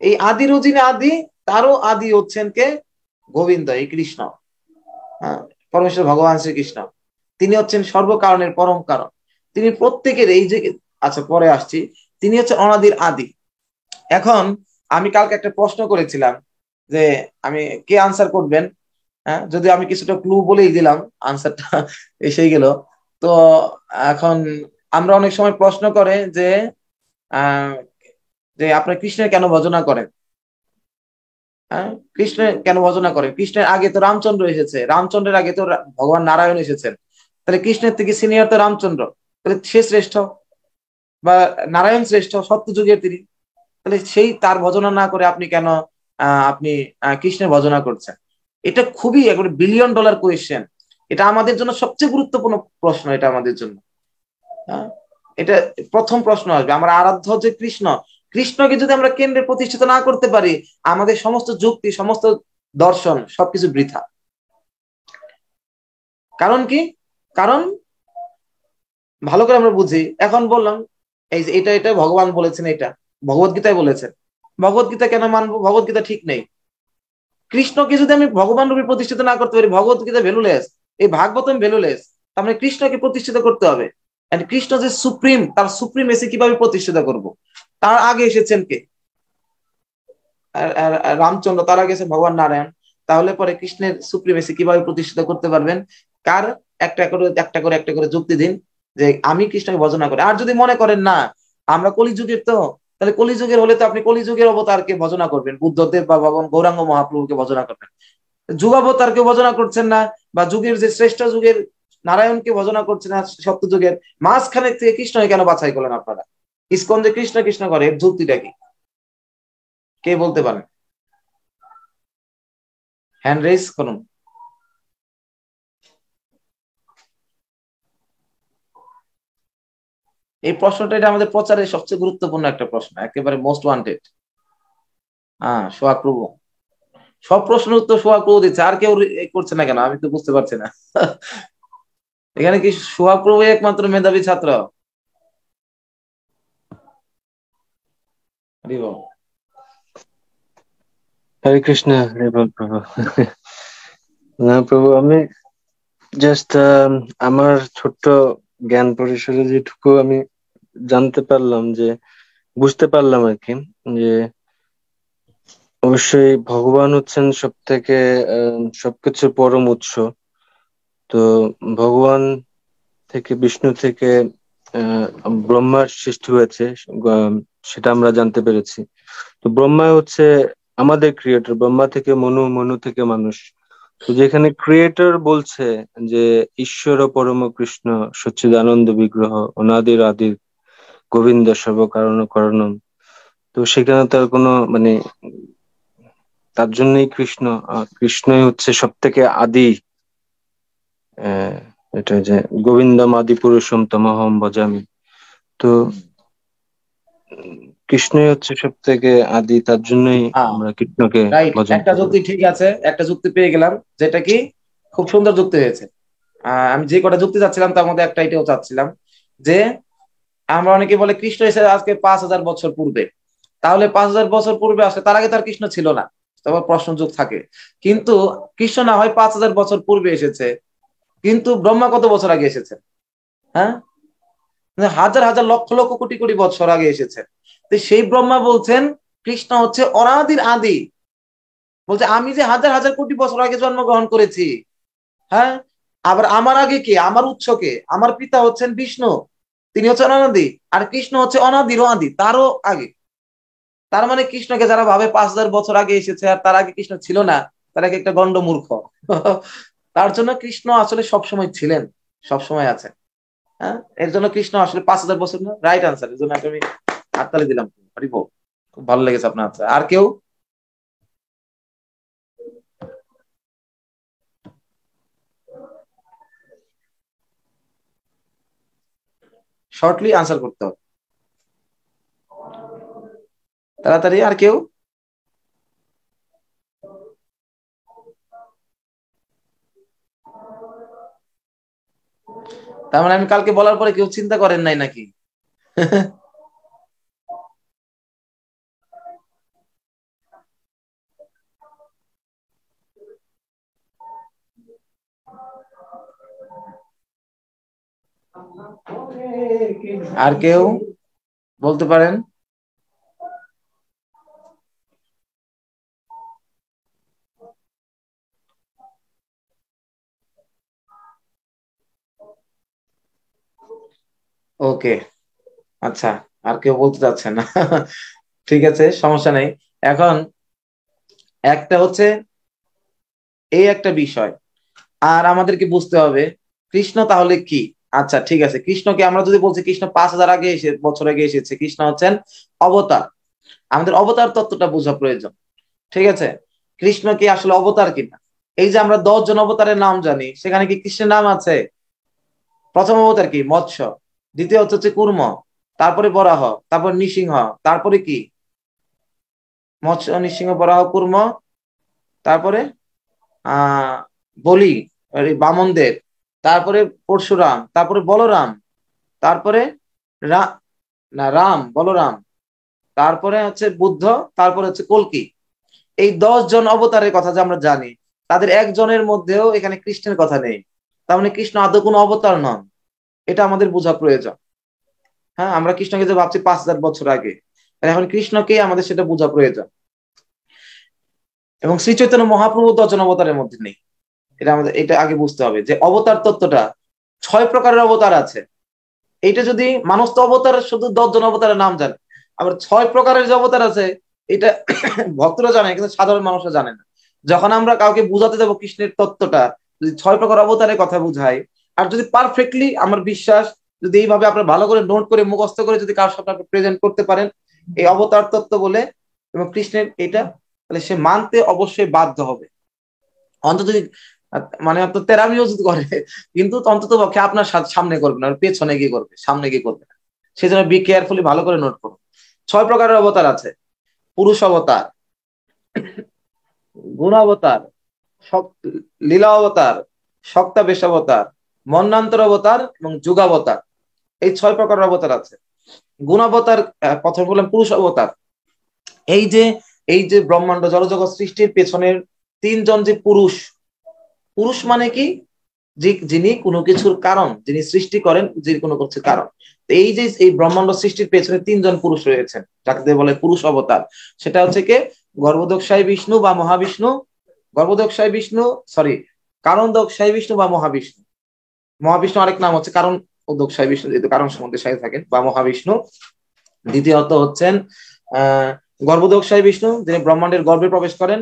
এই আদিরও যিনি আদি, তারও আদি হচ্ছেন কে? গোবিন্দ, এই কৃষ্ণ। হ্যাঁ, পরমেশ্বর ভগবান শ্রীকৃষ্ণ, তিনি হচ্ছেন সর্বকারণের পরম কারণ। তিনি প্রত্যেকের এই যে, আচ্ছা পরে আসছি, তিনি হচ্ছে অনাদির আদি। এখন আমি কালকে একটা প্রশ্ন করেছিলাম যে আমি কে আনসার করবেন, হ্যাঁ, যদি আমি কিছুটা ক্লু বলেই দিলাম, আনসারটা এসেই গেল। তো এখন আমরা অনেক সময় প্রশ্ন করে যে যে আপনার কৃষ্ণের কেন ভজনা করেন? হ্যাঁ, কৃষ্ণের কেন ভজনা করেন? কৃষ্ণের আগে তো রামচন্দ্র এসেছে, রামচন্দ্রের আগে তো ভগবান নারায়ণ এসেছেন, তাহলে কৃষ্ণের থেকে সিনিয়র তো রামচন্দ্র, তাহলে সে শ্রেষ্ঠ, বা নারায়ণ শ্রেষ্ঠ, সত্যযুগের তিনি। তাহলে সেই তার ভজনা না করে আপনি কেন আপনি কৃষ্ণের ভজনা করছেন? এটা খুবই একটা $1 বিলিয়ন কোয়েশ্চেন। এটা আমাদের জন্য সবচেয়ে গুরুত্বপূর্ণ প্রশ্ন, এটা আমাদের জন্য। এটা প্রথম প্রশ্ন আসবে। আমরা আরাধ্য যে কৃষ্ণ, কৃষ্ণকে যদি আমরা কেন্দ্রে প্রতিষ্ঠিত না করতে পারি, আমাদের সমস্ত যুক্তি, সমস্ত দর্শন সবকিছু বৃথা। কারণ কি? কারণ ভালো করে আমরা বুঝি। এখন বললাম এই যে এটা ভগবান বলেছেন, এটা ভগবদ্গীতায় বলেছেন। ভগবদ্গীতা কেন মানবো? ভগবদ্গীতা ঠিক নেই। কৃষ্ণকে যদি আমি ভগবান রূপে প্রতিষ্ঠিত না করতে পারি, ভগবদ্গীতা ভ্যালুলেস, এই ভাগবতম ভ্যালুলেস। তার মানে কৃষ্ণকে প্রতিষ্ঠিত করতে হবে। কৃষ্ণ যে সুপ্রিম, তার সুপ্রিম এসে কিভাবে প্রতিষ্ঠিত করব? তার আগে এসেছেন কে? রামচন্দ্র, তার আগে এসে ভগবান নারায়ণ। তাহলে পরে কৃষ্ণের সুপ্রিমেসি কিভাবে প্রতিষ্ঠিত করতে পারবেন? কার একটা করে যুক্তি দিন যে আমি কৃষ্ণকে ভজনা করি। আর যদি মনে করেন না আমরা কলিযুগের, তো তাহলে কলিযুগের হলে তো আপনি কলিযুগের অবতারকে ভজনা করবেন, বুদ্ধদেব বা ভগবান গৌরাঙ্গ মহাপ্রভুকে ভজনা করবেন। যুগাবতারকে ভজনা করছেন না, বা যুগের যে শ্রেষ্ঠ যুগের নারায়ণকে ভজনা করছেন না, সপ্ত যুগের মাঝখানে থেকে কৃষ্ণকে কেন বাছাই করলেন আপনারা? ইসকন যে কৃষ্ণ কৃষ্ণ করে, এর যুক্তিটা কি? কে বলতে পারেন? হ্যান্ড রেজ করুন। এই প্রশ্নটা এটা আমাদের প্রচারের সবচেয়ে গুরুত্বপূর্ণ একটা প্রশ্ন, একেবারে মোস্ট ওয়ান্টেড। হ্যাঁ, সোহাগ প্রভু সব প্রশ্নের উত্তর সোহাগ প্রভু দিচ্ছে, আর কেউ করছে না কেন আমি তো বুঝতে পারছি না। এখানে কি সোহাগ প্রভু একমাত্র মেধাবী ছাত্র? হরে কৃষ্ণ, হরে বল প্রভু। না প্রভু, আমি জাস্ট আমার ছোট্ট জ্ঞান পরিসরে যেটুকু আমি জানতে পারলাম, যে বুঝতে পারলাম আর কি, যে অবশ্যই ভগবান হচ্ছেন সব থেকে সবকিছুর পরম উৎস। তো ভগবান থেকে, বিষ্ণু থেকে ব্রহ্মার সৃষ্টি হয়েছে, সেটা আমরা জানতে পেরেছি। তো ব্রহ্মা হচ্ছে আমাদের ক্রিয়েটর, ব্রহ্মা থেকে মনু, মনু থেকে মানুষ। তো যেখানে ক্রিয়েটর বলছে যে ঈশ্বর পরম কৃষ্ণ সচ্চিদানন্দ বিগ্রহ অনাদির আদির গোবিন্দ সর্ব কারণ কারণম, তো সেখানে তার কোনো মানে, তার জন্যই কৃষ্ণ, কৃষ্ণই হচ্ছে সব থেকে আদি। এটা যে গোবিন্দম আদি পুরুষম তমহম ভজামি, তো কৃষ্ণই হচ্ছে সব থেকে আদি, তার জন্যই আমরা কৃষ্ণকে রাইট, ভজন একটা করি। যুক্তি ঠিক আছে, একটা যুক্তি পেয়ে গেলাম, যেটা কি খুব সুন্দর যুক্তি হয়েছে। আমি যে কটা যুক্তি চাচ্ছিলাম তার মধ্যে একটা এটাও চাচ্ছিলাম, যে আমরা অনেকে বলে কৃষ্ণ এসে আজকে 5,000 বছর পূর্বে, তাহলে 5,000 বছর পূর্বে আসলে তার আগে তার কৃষ্ণ ছিল না, তবে প্রশ্ন যুগ থাকে। কিন্তু কৃষ্ণ না হয় 5,000 বছর পূর্বে এসেছে, কিন্তু ব্রহ্মা কত বছর আগে এসেছে? হ্যাঁ, হাজার হাজার লক্ষ লক্ষ কোটি কোটি বছর আগে এসেছে। তো সেই ব্রহ্মা বলছেন কৃষ্ণ হচ্ছে অনাদির আদি, বলছে আমি যে হাজার হাজার কোটি বছর আগে জন্মগ্রহণ করেছি। হ্যাঁ, আবার আমার আগে কে, আমার উৎস কে? আমার পিতা হচ্ছেন বিষ্ণু, তিনি হচ্ছেন অনাদি, আর কৃষ্ণ হচ্ছে অনাদিরও আদি, তারও আগে। তার মানে কৃষ্ণকে যারা ভাবে 5,000 বছর আগে এসেছে আর তার আগে কৃষ্ণ ছিল না, তারা কি একটা গন্ড মূর্খ। তার জন্য কৃষ্ণ আসলে সবসময় ছিলেন, সবসময় আছে। হ্যাঁ, এর জন্য কৃষ্ণ আসলে 5,000 বছর না, রাইট আনসার। এর জন্য আমি হাততালি দিলাম। হরিব, খুব ভালো লেগেছে আপনার আনসার। আর কেউ? শর্টলি আনসার করতে হবে, তাড়াতাড়ি। আর কেউ? তার মানে আমি কালকে বলার পরে কেউ চিন্তা করেন নাই নাকি? আর কেউ বলতে পারেন? ওকে, আচ্ছা, আর কেউ বলতে চাচ্ছেন না? ঠিক আছে, সমস্যা নেই। এখন একটা হচ্ছে এই একটা বিষয়, আর আমাদেরকে বুঝতে হবে কৃষ্ণ তাহলে কি। আচ্ছা ঠিক আছে, কৃষ্ণকে আমরা যদি বলছি কৃষ্ণ 5,000 আগে বছর আগে এসেছে, কৃষ্ণ হচ্ছেন অবতার, আমাদের অবতার তত্ত্বটা বোঝা প্রয়োজন। ঠিক আছে, কৃষ্ণ কি আসলে অবতার কিনা? এই যে আমরা 10 জন অবতারের নাম জানি, সেখানে কি কৃষ্ণের নাম আছে? প্রথম অবতার কি? মৎস্য। দ্বিতীয় হচ্ছে কুর্ম, তারপরে বরাহ, তারপর নৃসিংহ, তারপরে কি? মৎস্য, নৃসিংহ, বরাহ, কুর্ম, তারপরে আহ বলি, বামনদের, তারপরে পরশুরাম, তারপরে বলরাম, তারপরে রাম, বলরাম, তারপরে হচ্ছে বুদ্ধ, তারপরে হচ্ছে কল্কি। এই 10 জন অবতারের কথা যে আমরা জানি, তাদের একজনের মধ্যেও এখানে কৃষ্ণের কথা নেই। তার মানে কৃষ্ণ আদৌ কোনো অবতার নন, এটা আমাদের বোঝা প্রয়োজন। হ্যাঁ, আমরা কৃষ্ণকে যে ভাবছি 5,000 বছর আগে, এখন কৃষ্ণকে আমাদের সেটা বোঝা প্রয়োজন। এবং শ্রী চৈতন্য মহাপ্রভু 10 জন অবতারের মধ্যে নেই। এটা আগে বুঝতে হবে যে অবতার তত্ত্বটা 6 প্রকারের অবতার আছে। এইটা যদি মানুষ তো অবতার শুধু 10 জন অবতারের নাম জানে, আবার 6 প্রকারের যে অবতার আছে এটা ভক্তরা জানে কিন্তু সাধারণ মানুষরা জানে না। যখন আমরা কাউকে বুঝাতে যাবো কৃষ্ণের তত্ত্বটা, যদি 6 প্রকার অবতারের কথা বুঝাই, আর যদি পারফেক্টলি, আমার বিশ্বাস যদি এইভাবে আপনার ভালো করে নোট করে মুখস্থ করে যদি কারোর সামনে আপনি প্রেজেন্ট করতে পারেন এই অবতার তত্ত্ব বলে এবং কৃষ্ণের এটা, তাহলে সে মানতে অবশ্যই বাধ্য হবে। অন্তত যদি মানে আপনার তেরামিও যদি করে, কিন্তু অন্তত পক্ষে আপনার সামনে করবে না, পেছনে গিয়ে করবে, সামনে গিয়ে করবে না। সেই জন্য বি কেয়ারফুলি, ভালো করে নোট করুন। 6 প্রকারের অবতার আছে: পুরুষ অবতার, গুণ অবতার, লীলা অবতার, শক্তাবেশ অবতার, মন্নান্তর অবতার এবং যুগাবতার। এই 6 প্রকারের অবতার আছে। গুণ অবতার, প্রথম বললাম পুরুষ অবতার। এই যে ব্রহ্মাণ্ড জড়জগৎ সৃষ্টির পেছনের 3 জন যে পুরুষ, পুরুষ মানে কি, যিনি কোনো কিছুর কারণ, যিনি সৃষ্টি করেন, যিনি কোনো কিছুর কারণ। এই ব্রহ্মাণ্ড সৃষ্টির পেছনে 3 জন পুরুষ রয়েছেন, যাকে বলে পুরুষ অবতার। সেটা হচ্ছে কি গর্ভোদকশায়ী বিষ্ণু বা মহাবিষ্ণু, কারণোদকশায়ী বিষ্ণু বা মহাবিষ্ণু। মহাবিষ্ণু আরেক নাম হচ্ছে কারণ উদকশায়ী বিষ্ণু, যেহেতু কারণ সম্বন্ধে সাথে থাকেন, বা মহাবিষ্ণু। দ্বিতীয়ত হচ্ছেন গর্ভোদকশায়ী বিষ্ণু, যিনি ব্রহ্মাণ্ডের গর্ভে প্রবেশ করেন।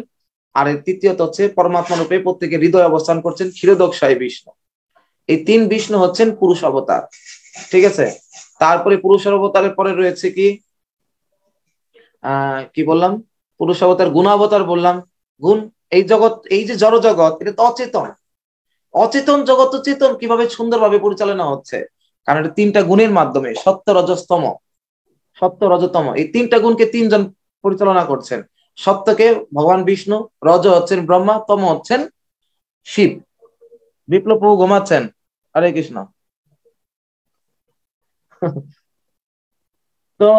আর তৃতীয়ত হচ্ছে পরমাত্মা রূপে প্রত্যেকের হৃদয় অবস্থান করছেন ক্ষীরোদকশায়ী বিষ্ণু। এই 3 বিষ্ণু হচ্ছেন পুরুষ অবতার, ঠিক আছে। তারপরে পুরুষের অবতারের পরে রয়েছে কি বললাম, পুরুষ অবতার। গুণ অবতার বললাম। গুণ, এই জগৎ, এই যে জড় জগৎ, এটা তো অচেতন। অচেতন জগৎ চেতন কিভাবে সুন্দরভাবে পরিচালনা হচ্ছে, কারণ এটা 3টা গুণের মাধ্যমে, সত্য রজস্তম, এই 3টা গুণকে 3 জন পরিচালনা করছেন। সত্যকে ভগবান বিষ্ণু, রজ হচ্ছেন ব্রহ্মা, তম হচ্ছেন শিব। বিপ্লব প্রভু ঘুমাচ্ছেন, হরে কৃষ্ণ। তো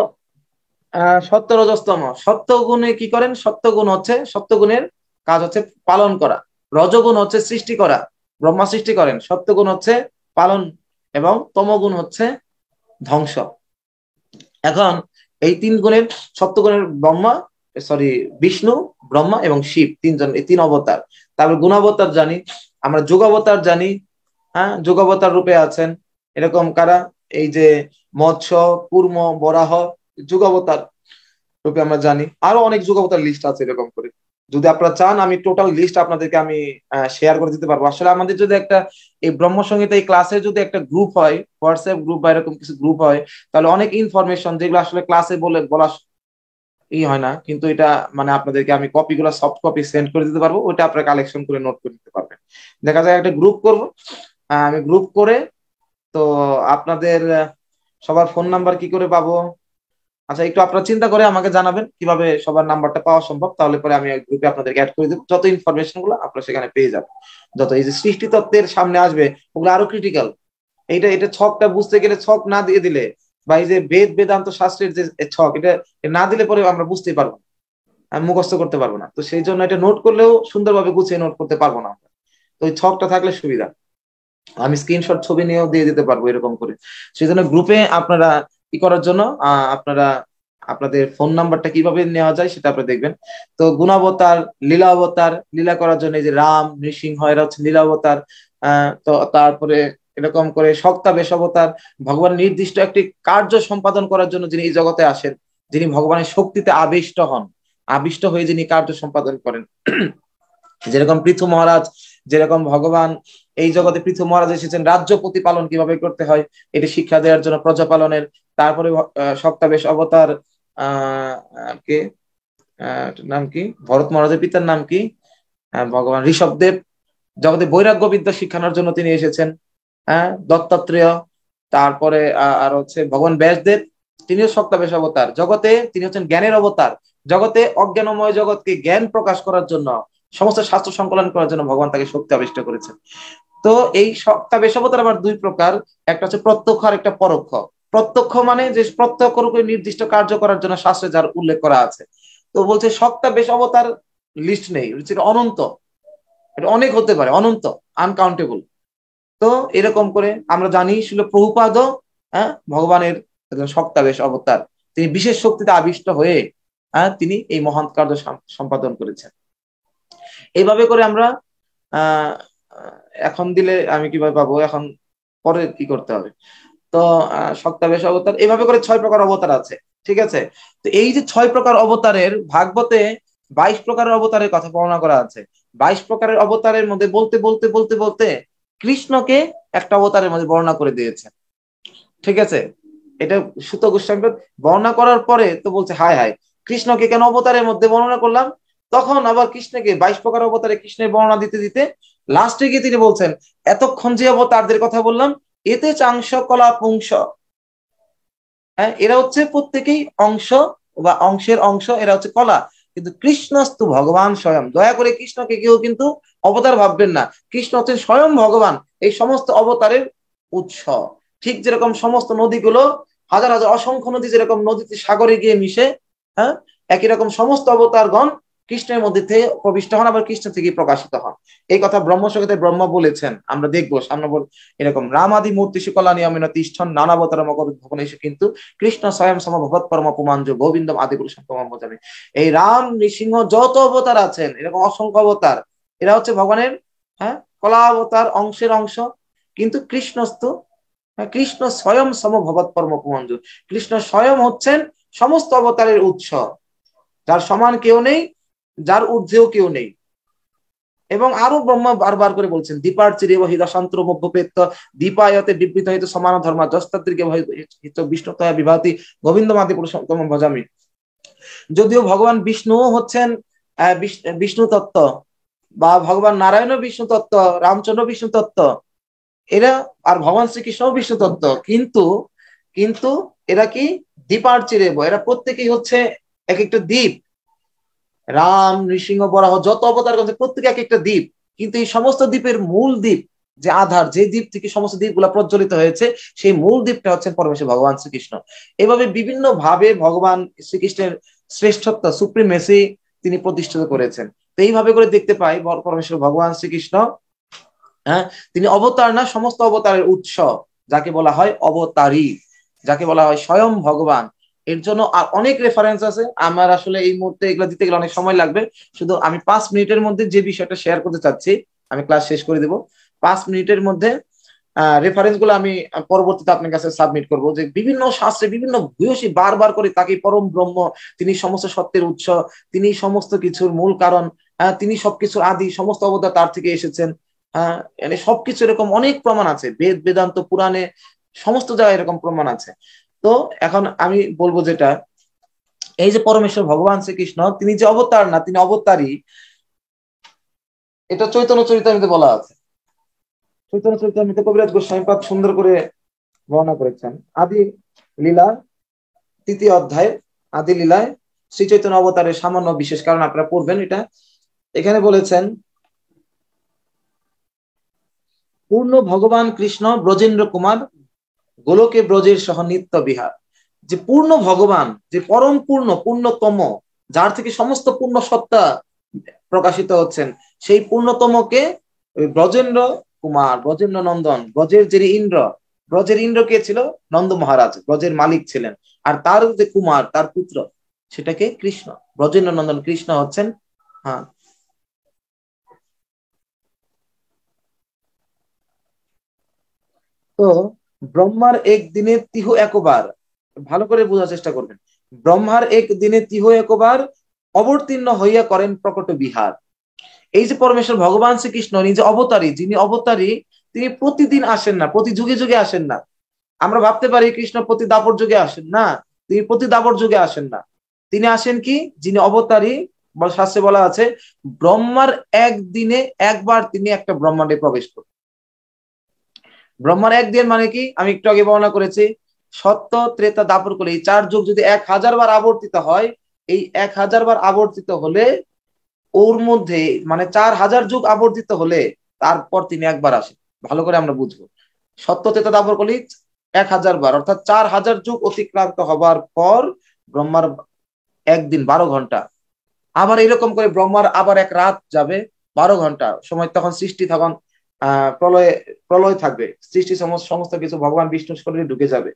সত্য রজস্তম, সত্য গুণে কি করেন, সত্য গুণের কাজ হচ্ছে পালন করা। রজগুণ হচ্ছে সৃষ্টি করা, ব্রহ্মা সৃষ্টি করেন। সত্যগুণ হচ্ছে পালন এবং তমগুণ হচ্ছে ধ্বংস। এখন এই 3 গুণের, সত্যগুণের বিষ্ণু, ব্রহ্মা এবং শিব, 3 জন, এই 3 অবতার। তারপর গুণাবতার জানি আমরা, যুগাবতার জানি, হ্যাঁ, যুগাবতার রূপে আছেন এরকম কারা, এই যে মৎস্য, কুর্ম, বরাহ, যুগাবতার রূপে আমরা জানি। আরো অনেক যুগাবতার লিস্ট আছে এরকম করে। যদি আপনারা চান আমি টোটাল লিস্ট আপনাদেরকে আমি শেয়ার করে দিতে পারবো। আসলে আমাদের যদি একটা এই ব্রহ্মসংগীতা এই ক্লাসে যদি একটা গ্রুপ হয়, হোয়াটসঅ্যাপ গ্রুপ বা এরকম কিছু গ্রুপ হয়, তাহলে অনেক ইনফরমেশন যেগুলো আসলে ক্লাসে বলা হয় না, কিন্তু এটা মানে আপনাদেরকে আমি কপিগুলো, সফট কপি সেন্ড করে দিতে পারবো। ওইটা আপনারা কালেকশন করে নোট করে দিতে পারবেন। দেখা যায় একটা গ্রুপ করব, আমি গ্রুপ করে, তো আপনাদের সবার ফোন নাম্বার কি করে পাবো, আচ্ছা একটু আপনারা চিন্তা করে আমাকে জানাবেন কিভাবে সবার নাম্বারটা পাওয়া সম্ভব। তাহলে পরে আমি গ্রুপে আপনাদেরকে অ্যাড করে দেবো। যত ইনফরমেশন গুলো আপনারা সেখানে পেয়ে যাবেন, যত এই যে সৃষ্টি তত্ত্বের সামনে আসবে ওগুলো আরো ক্রিটিক্যাল। এটা ছকটা বুঝতে গেলে, ছক না দিয়ে দিলে, বা এই যে বেদান্ত শাস্ত্রের যে ছক, এটা না দিলে পরে আমরা বুঝতেই পারবো না, আমি মুখস্থ করতে পারবো না। তো সেই জন্য এটা নোট করলেও সুন্দরভাবে গুছিয়ে নোট করতে পারবো না আমরা। তো ওই ছকটা থাকলে সুবিধা, আমি স্ক্রিনশট ছবি নিয়েও দিয়ে দিতে পারবো এরকম করে। সেই জন্য গ্রুপে আপনারা কি করার জন্য, আপনারা আপনাদের ফোন নাম্বারটা কিভাবে নেওয়া যায় সেটা আপনি দেখবেন। তো গুণাবতার, লীলা অবতার, লীলা করার জন্য এই যে রাম, নৃসিংহ, এরা হচ্ছে লীলা অবতার। তো তারপরে এরকম করে শক্তাবেশ অবতার, ভগবান নির্দিষ্ট একটি কার্য সম্পাদন করার জন্য যিনি এই জগতে আসেন, যিনি ভগবানের শক্তিতে আবিষ্ট হন, আবিষ্ট হয়ে যিনি কার্য সম্পাদন করেন। যেরকম পৃথু মহারাজ, যেরকম ভগবান এই জগতে পৃথু মহারাজ এসেছেন রাজ্য প্রতিপালন কিভাবে করতে হয় এটি শিক্ষা দেওয়ার জন্য, প্রজা পালনের। তারপরে শক্তাবেশ অবতার, কে নাম কি, ভরত মহারাজের পিতার নাম কি, ভগবান ঋষভদেব, জগতে বৈরাগ্য বিদ্যা শিখানোর জন্য তিনি এসেছেন। হ্যাঁ, দত্তাত্রেয়। তারপরে আর হচ্ছে ভগবান ব্যাসদেব, তিনিও শক্তাবেশ অবতার। জগতে তিনি হচ্ছেন জ্ঞানের অবতার, জগতে অজ্ঞানময় জগৎকে জ্ঞান প্রকাশ করার জন্য, সমস্ত শাস্ত্র সংকলন করার জন্য ভগবান তাকে শক্তি আবিষ্ট করেছেন। তো এই শক্তাবেশ অবতার আবার 2 প্রকার, একটা হচ্ছে প্রত্যক্ষ আর একটা পরোক্ষ। প্রত্যক্ষ মানে যে প্রত্যক্ষ রূপে নির্দিষ্ট কার্য করার জন্য শাস্ত্রে যার উল্লেখ করা আছে। তো বলছে শক্তাবেশ অবতার লিস্ট নেই, অনন্ত, এটা অনেক হতে পারে, অনন্ত, আনকাউন্টেবল। তো এরকম করে আমরা জানি ছিল প্রভুপাদ, ভগবানের শক্তাবেশ অবতার, তিনি বিশেষ শক্তিতে আবিষ্ট হয়ে তিনি এই মহান কার্য সম্পাদন করেছেন। এইভাবে করে আমরা আহ এখন দিলে আমি কিভাবে পাবো, এখন পরে কি করতে হবে? তো সপ্তাবেশ অবতার, এইভাবে করে 6 প্রকার অবতার আছে, ঠিক আছে? তো এই যে 6 প্রকার অবতারের, ভাগবতে 22 প্রকারের অবতারের কথা বর্ণনা করা আছে। 22 প্রকারের অবতারের মধ্যে বলতে বলতে বলতে বলতে কৃষ্ণকে একটা অবতারের মধ্যে বর্ণনা করে দিয়েছে, ঠিক আছে? এটা সুত গোস্বামী বর্ণনা করার পরে তো বলছে হায় হায়, কৃষ্ণকে কেন অবতারের মধ্যে বর্ণনা করলাম? তখন আবার কৃষ্ণকে 22 প্রকার অবতারে কৃষ্ণের বর্ণনা দিতে দিতে লাস্টে গিয়ে তিনি বলছেন, এতক্ষণ যে অবতারদের কথা বললাম, এতে চাংশ কলা পুংস, হ্যাঁ, এরা হচ্ছে প্রত্যেকেই অংশ বা অংশের অংশ, এরা হচ্ছে কলা, কিন্তু কৃষ্ণস্তু ভগবান স্বয়ং। দয়া করে কৃষ্ণকে কেউ কিন্তু অবতার ভাববেন না, কৃষ্ণ হচ্ছেন স্বয়ং ভগবান, এই সমস্ত অবতারের উৎস। ঠিক যেরকম সমস্ত নদীগুলো, হাজার হাজার অসংখ্য নদী যেরকম নদীতে সাগরে গিয়ে মিশে, হ্যাঁ, একই রকম সমস্ত অবতারগণ কৃষ্ণের মধ্যে থেকে প্রবিষ্ট হন, আবার কৃষ্ণ থেকে প্রকাশিত হন। এই কথা ব্রহ্মসঙ্গীতে ব্রহ্মা বলেছেন, আমরা দেখবো সামনে এরকম রামাদি মূর্তি শিকলা নিয়মিত তিষ্ঠন নানাবতার মকর ভবন এসে, কিন্তু কৃষ্ণ স্বয়ং সমভবৎ পরম পুমাঞ্জ গোবিন্দম আদি পুরুষম তমাম ভজামি। এই রাম নৃসিংহ যত অবতার আছেন, এরকম অসংখ্য অবতার, এরা হচ্ছে ভগবানের, হ্যাঁ, কলা অবতার, অংশের অংশ, কিন্তু কৃষ্ণস্তু, কৃষ্ণ স্বয়ং সমভবৎ পরম পুমাঞ্জ, কৃষ্ণ স্বয়ং হচ্ছেন সমস্ত অবতারের উৎস, যার সমান কেউ নেই, যার ঊর্ধ্বেও কেউ নেই। এবং আরো ব্রহ্মা বারবার করে বলছেন, দীপার চিরে হিদাশান্তর মভ্যপেত্য দীপায়তে দিব্যিত হইতে সমান ধর্ম দস্তাত্রিকে বিষ্ণুতয়া বিভাতি গোবিন্দমাদি পুরুষোত্তম ভজামি। যদিও ভগবান বিষ্ণু হচ্ছেন বিষ্ণু তত্ত্ব, বা ভগবান নারায়ণ বিষ্ণু তত্ত্ব, রামচন্দ্র বিষ্ণু তত্ত্ব, এরা, আর ভগবান শ্রীকৃষ্ণ বিষ্ণু তত্ত্ব, কিন্তু কিন্তু এরা কি দীপার চিরে, এরা প্রত্যেকেই হচ্ছে এক একটা দ্বীপ। রাম নৃসিংহ বরাহ যত অবতার করছে প্রত্যেকে এক একটা দ্বীপ, কিন্তু এই সমস্ত দ্বীপের মূল দ্বীপ, যে আধার, যে দ্বীপ থেকে সমস্ত দ্বীপগুলা প্রজ্বলিত হয়েছে, সেই মূল দ্বীপটা হচ্ছেন পরমেশ্বর ভগবান শ্রীকৃষ্ণ। এভাবে বিভিন্ন ভাবে ভগবান শ্রীকৃষ্ণের শ্রেষ্ঠত্ব, সুপ্রিমেসি তিনি প্রতিষ্ঠিত করেছেন। তো এইভাবে করে দেখতে পাই পরমেশ্বর ভগবান শ্রীকৃষ্ণ, হ্যাঁ, তিনি অবতার না, সমস্ত অবতারের উৎস, যাকে বলা হয় অবতারী, যাকে বলা হয় স্বয়ং ভগবান। এর জন্য আর অনেক রেফারেন্স আছে, আমার আসলে এই মুহূর্তে এগুলো দিতে গেলে অনেক সময় লাগবে। শুধু আমি 5 মিনিটের মধ্যে যে বিষয়টা শেয়ার করতে চাচ্ছি, আমি ক্লাস শেষ করে দেব 5 মিনিটের মধ্যে। রেফারেন্স গুলো আমি পরবর্তীতে আপনার কাছে সাবমিট করব, যে বিভিন্ন শাস্ত্রে বিভিন্ন ভূয়সী বারবার করে তাকে পরম ব্রহ্ম, তিনি সমস্ত সত্যের উৎস, তিনি সমস্ত কিছুর মূল কারণ, তিনি সবকিছুর আদি, সমস্ত অবতার তার থেকে এসেছেন। মানে সবকিছু এরকম অনেক প্রমাণ আছে, বেদ বেদান্ত পুরাণে সমস্ত জায়গায় এরকম প্রমাণ আছে। তো এখন আমি বলবো যেটা, এই যে পরমেশ্বর ভগবান শ্রীকৃষ্ণ, তিনি যে অবতার না, তিনি অবতারী, এটা চৈতন্য চরিতামৃতে বলা আছে। চৈতন্য চরিতামৃতে কবিরাজ গোস্বামীপাদ সুন্দর করে বর্ণনা করেছেন। আদি লীলা 3য় অধ্যায়, আদি লীলায় শ্রী চৈতন্য অবতারের সামান্য বিশেষ কারণ আপনারা পড়বেন, এটা এখানে বলেছেন, পূর্ণ ভগবান কৃষ্ণ ব্রজেন্দ্র কুমার গোলকে ব্রজের সহ নিত্য বিহার। যে পূর্ণ ভগবান, যে পরম পূর্ণ, পূর্ণতম, যার থেকে সমস্ত পূর্ণ সত্তা প্রকাশিত হচ্ছেন, সেই পূর্ণতমকে ব্রজেন্দ্র কুমার, ব্রজেন্দ্র নন্দন, ব্রজের যে ইন্দ্র, ব্রজের ইন্দ্র কে ছিল? নন্দ মহারাজ, ব্রজের মালিক ছিলেন, আর তার যে কুমার, তার পুত্র, সেটাকে কৃষ্ণ, ব্রজেন্দ্র নন্দন কৃষ্ণ হচ্ছেন। হ্যাঁ, তো ব্রহ্মার এক দিনে তিহ একবার, ভালো করে বোঝার চেষ্টা করবেন, ব্রহ্মার এক দিনে তিহ একবার অবতীর্ণ হইয়া করেন প্রকট বিহার। এই যে পরমেশ্বর ভগবান শ্রীকৃষ্ণ নিজে অবতারী, যিনি অবতারী, তিনি প্রতিদিন আসেন না, প্রতি যুগে যুগে আসেন না। আমরা ভাবতে পারি কৃষ্ণ প্রতি দাপর যুগে আসেন না, তিনি প্রতি দাপর যুগে আসেন না। তিনি আসেন কি, যিনি অবতারী, শাস্ত্রে বলা আছে ব্রহ্মার একদিনে একবার তিনি একটা ব্রহ্মাণ্ডে প্রবেশ করেন। ব্রহ্মার একদিন মানে কি, আমি একটু আগে বর্ণনা করেছি, সত্য ত্রেতা দাপর করে এই 4 যুগ যদি 1000 বার আবর্তিত হয়, এই 1000 বার আবর্তিত হলে ওর মধ্যে মানে 4000 যুগ আবর্তিত হলে তারপর তিনি একবার আসেন। ভালো করে আমরা বুঝবো, সত্য ত্রেতা দাপর কলি 1000 বার, অর্থাৎ 4000 যুগ অতিক্রান্ত হবার পর ব্রহ্মার একদিন 12 ঘন্টা। আবার এরকম করে ব্রহ্মার আবার এক রাত যাবে 12 ঘন্টা সময়, তখন সৃষ্টি, তখন প্রলয় থাকবে, সৃষ্টি সমস্ত কিছু ভগবান বিষ্ণু শরীরে ঢুকে যাবে।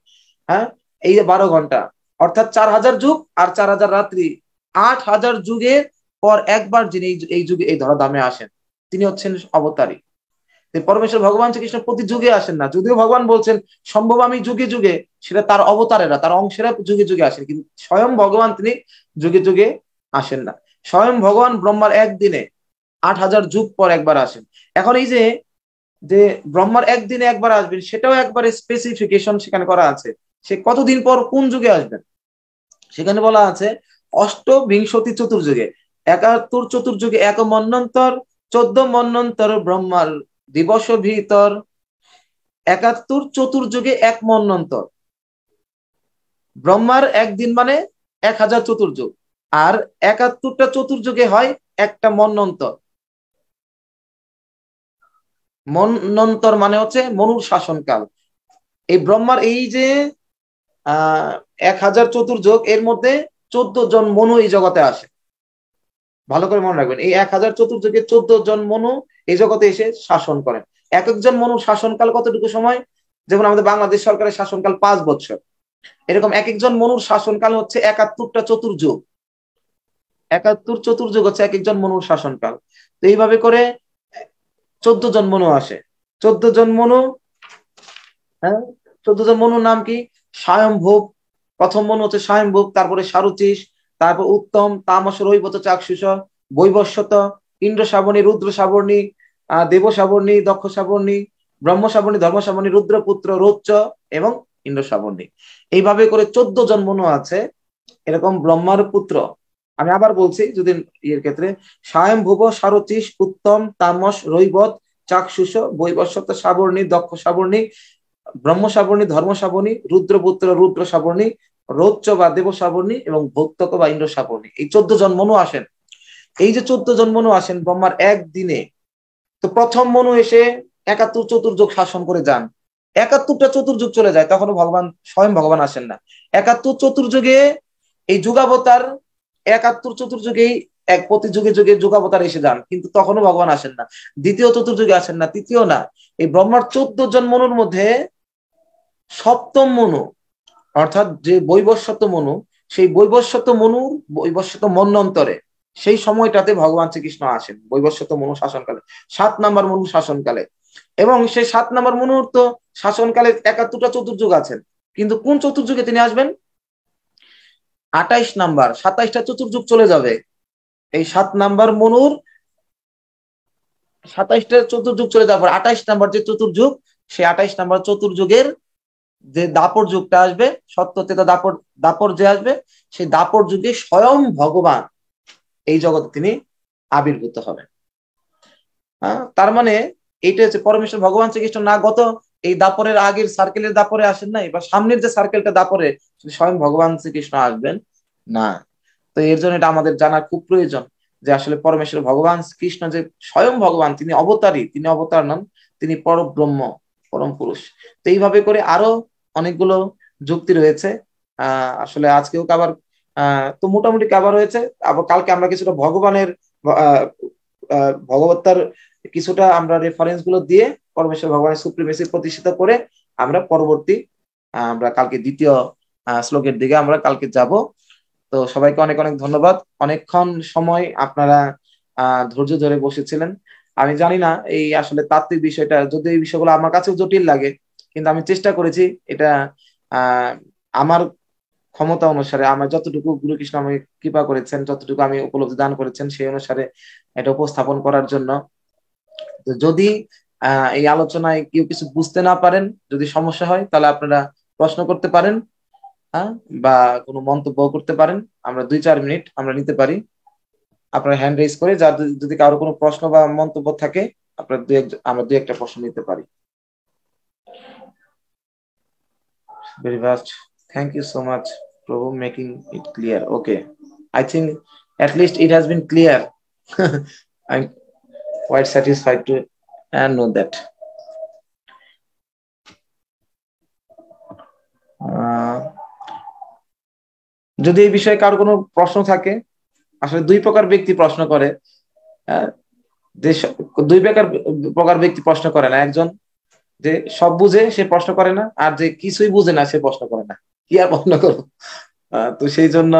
হ্যাঁ, এই 12 ঘন্টা, অর্থাৎ 4000 যুগ আর 4000 রাত্রি, 8000 যুগের পর একবার যিনি এই যুগে এই ধরাধামে আসেন তিনি হচ্ছেন অবতারী। পরমেশ্বর ভগবান শ্রীকৃষ্ণ প্রতি যুগে আসেন না, যদিও ভগবান বলছেন সম্ভব আমি যুগে যুগে, সেটা তার অবতারেরা তার অংশেরা যুগে যুগে আসেন, কিন্তু স্বয়ং ভগবান তিনি যুগে যুগে আসেন না। স্বয়ং ভগবান ব্রহ্মার একদিনে ৮,০০০ যুগ পর একবার আসেন। এখন এই যে যে ব্রহ্মার একদিনে একবার আসবেন, সেটাও একবারে স্পেসিফিকেশন সেখানে করা আছে, সে কতদিন পর কোন যুগে আসবেন। সেখানে বলা আছে অষ্টবিংশতি চতুর্যুগে, ৭১ চতুর্যুগে এক মন্বন্তর, ১৪ মন্বন্তর ব্রহ্মার দিবস ভিতর। ৭১ চতুর্যুগে এক মন্বন্তর, ব্রহ্মার একদিন মানে ১,০০০ চতুর্যুগ, আর ৭১টা চতুর্যুগে হয় একটা মন্বন্তর। মন্বন্তর মানে হচ্ছে মনুর শাসনকাল। এই ব্রহ্মার এই যে ১,০০০ চতুর্যুগ, এর মধ্যে ১৪ জন মনু এই জগতে আসে। ভালো করে মনে রাখবেন, এই ১,০০০ চতুর্যুগে ১৪ জন মনু এই জগতে এসে শাসন করেন। এক একজন মনুর শাসনকাল কতটুকু সময়, যেমন আমাদের বাংলাদেশ সরকারের শাসনকাল ৫ বছর, এরকম এক একজন মনুর শাসনকাল হচ্ছে ৭১টা চতুর্যুগ। ৭১ চতুর্যুগ হচ্ছে এক একজন মনুর শাসনকাল। তো এইভাবে করে ১৪ জন মনু আসে। ১৪ জন মনু, হ্যাঁ ১৪ জন মনুর নাম কি? স্বয়ম্ভুব, প্রথম মনু হচ্ছে স্বয়ম্ভুব, তারপরে সারুচিস, তারপর উত্তম, তামস, রৈবত, চাক্ষুষ, বৈবস্বত, ইন্দ্র শ্রাবণী, রুদ্র শ্রাবণী, দেব শ্রাবণী, দক্ষ শ্রাবণী, ব্রহ্ম শ্রাবণী, ধর্ম শ্রাবণী, রুদ্রপুত্র, রোচ্চ এবং ইন্দ্র শ্রাবণী। এইভাবে করে ১৪ জন মনু আছে এরকম ব্রহ্মার পুত্র। আমি আবার বলছি যদি এর ক্ষেত্রে, স্বয়ম্ভুব, সারচিস, উত্তম, তামস, রৈবত, চাক্ষুষ, বৈবস্বত, শ্রাবণী, দক্ষ শ্রাবণী, ব্রহ্ম শ্রাবণী, ধর্ম শ্রাবণী, রুদ্রপুত্র, রুদ্র শ্রাবণী, রৌচ্চ বা দেব শ্রাবণী এবং ভৌতক বা ইন্দ্র শ্রাবণী। এই ১৪ জন মনু আসেন। এই যে ১৪ জন মনু আসেন ব্রহ্মার একদিনে, তো প্রথম মনু এসে ৭১ চতুর্যুগ শাসন করে যান। ৭১টা চতুর্যুগ চলে যায়, তখনও ভগবান স্বয়ং ভগবান আসেন না। ৭১ চতুর্যুগে এই যুগাবতার ৭১ চতুর্যুগেই এক প্রতি যুগে যুগে যুগাবতার এসে যান, কিন্তু তখনও ভগবান আসেন না। দ্বিতীয় চতুর্যুগে আসেন না, তৃতীয় না। এই ব্রহ্মার ১৪ জন মনুর মধ্যে সপ্তম মনু, অর্থাৎ যে বৈবস্বত মনু, সেই বৈবস্বত মনুর বৈবস্বত মন্বন্তরে সেই সময়টাতে ভগবান শ্রীকৃষ্ণ আসেন বৈবস্বত মনু শাসনকালে, ৭ নাম্বার মনু শাসনকালে। এবং সেই ৭ নাম্বার মনুর তো শাসনকালে ৭১টা চতুর্যুগ আছেন, কিন্তু কোন চতুর্যুগে তিনি আসবেন? ২৮ নাম্বার, ২৭টা চতুর্যুগ চলে যাবে। এই ৭ নাম্বার মনুর ২৭টা চতুর্যুগ চলে যাওয়ার পর ২৮ নাম্বার যে চতুর্যুগ, সেই ২৮ নাম্বার চতুর্যুগের যে দাপর যুগটা আসবে, সত্যতেতা দাপর, দাপর যে আসবে, সেই দাপর যুগে স্বয়ং ভগবান এই জগতে তিনি আবির্ভূত হবেন। তার মানে এইটা হচ্ছে পরমেশ্বর ভগবান শ্রীকৃষ্ণ না গত এই দাপরের আগের সার্কেলের দাপরে আসেন নাই, বা সামনের যে সার্কেলটা দাপরে স্বয়ং ভগবান শ্রীকৃষ্ণ আসবেন না। তো এর জন্য এটা আমাদের জানা খুব প্রয়োজন যে আসলে পরমেশ্বর ভগবান কৃষ্ণ যে স্বয়ং ভগবান, তিনি অবতারী, তিনি অবতার নন, তিনি পরব্রহ্ম, পরম পুরুষ। তো এইভাবে করে আরো অনেকগুলো যুক্তি রয়েছে। আসলে আজকেও কাবার তো মোটামুটি কাবার হয়েছে। আবার কালকে আমরা কিছুটা ভগবানের ভগবত্তার কিছুটা আমরা রেফারেন্স গুলো দিয়ে পরমেশ্বর ভগবানের সুপ্রিমেসি প্রতিষ্ঠিত করে আমরা পরবর্তী আমরা কালকে দ্বিতীয় শ্লোকের দিকে আমরা কালকে যাব। তো সবাইকে অনেক অনেক ধন্যবাদ। অনেকক্ষণ সময় আপনারা ধৈর্য ধরে বসেছিলেন। আমি জানি না এই আসলে তাত্ত্বিক বিষয়টা, যদি এই বিষয়গুলো আমার কাছেও জটিল লাগে, কিন্তু আমি চেষ্টা করেছি এটা আমার ক্ষমতা অনুসারে, আমার যতটুকু গুরু কৃষ্ণ আমাকে কৃপা করেছেন, যতটুকু আমি উপলব্ধি দান করেছেন, সেই অনুসারে এটা উপস্থাপন করার জন্য। যদি এই আলোচনায় কেউ কিছু বুঝতে না পারেন, যদি সমস্যা হয়, তাহলে আপনারা প্রশ্ন করতে পারেন, বা কোনো মন্তব্য করতে পারেন। আমরা ২-৪ মিনিট আমরা নিতে পারি, আপনারা হ্যান্ড রেজ করে, যার যদি কারো কোনো প্রশ্ন বা মন্তব্য থাকে আপনারা আমরা ২-১টা প্রশ্ন নিতে পারি। Very vast. Thank you so much, Prabhu, making it clear. Okay, I think at least it has been clear. I'm quite satisfied to know that. যদি এই বিষয়ে কারো কোনো প্রশ্ন থাকে, আসলে ২ প্রকার ব্যক্তি প্রশ্ন করে। যে ২ প্রকার ব্যক্তি প্রশ্ন করে না, একজন যে সব বুঝে সে প্রশ্ন করে না, আর যে কিছুই বুঝে না সে প্রশ্ন করে না। কি আর প্রশ্ন করবো? তো সেই জন্য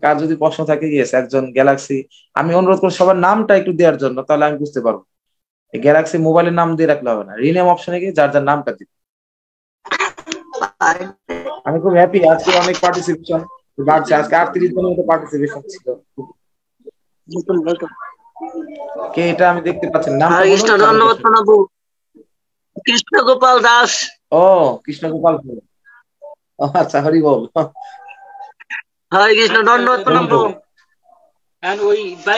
কার যদি প্রশ্ন থাকে, ইয়েস একজন গ্যালাক্সি, আমি অনুরোধ করি সবার নামটা একটু দেওয়ার জন্য, তাহলে আমি বুঝতে পারবো। গ্যালাক্সি মোবাইলের নাম দিয়ে রাখলে হবে না, রিনেম অপশনে গিয়ে যার যার নামটা দিন। আমি খুব হ্যাপি, আজকে অনেক পার্টিসিপেশন বাড়ছে, আজকে 38 জনের মতো পার্টিসিপেশন ছিল। কে এটা আমি দেখতে পাচ্ছি, নামটা বলুন। ধন্যবাদ প্রণাবু। কৃষ্ণ গোপাল দাস। ও কৃষ্ণ গোপাল, আচ্ছা হরি বল। হরে কৃষ্ণ, ধন্যবাদ প্রণাবু।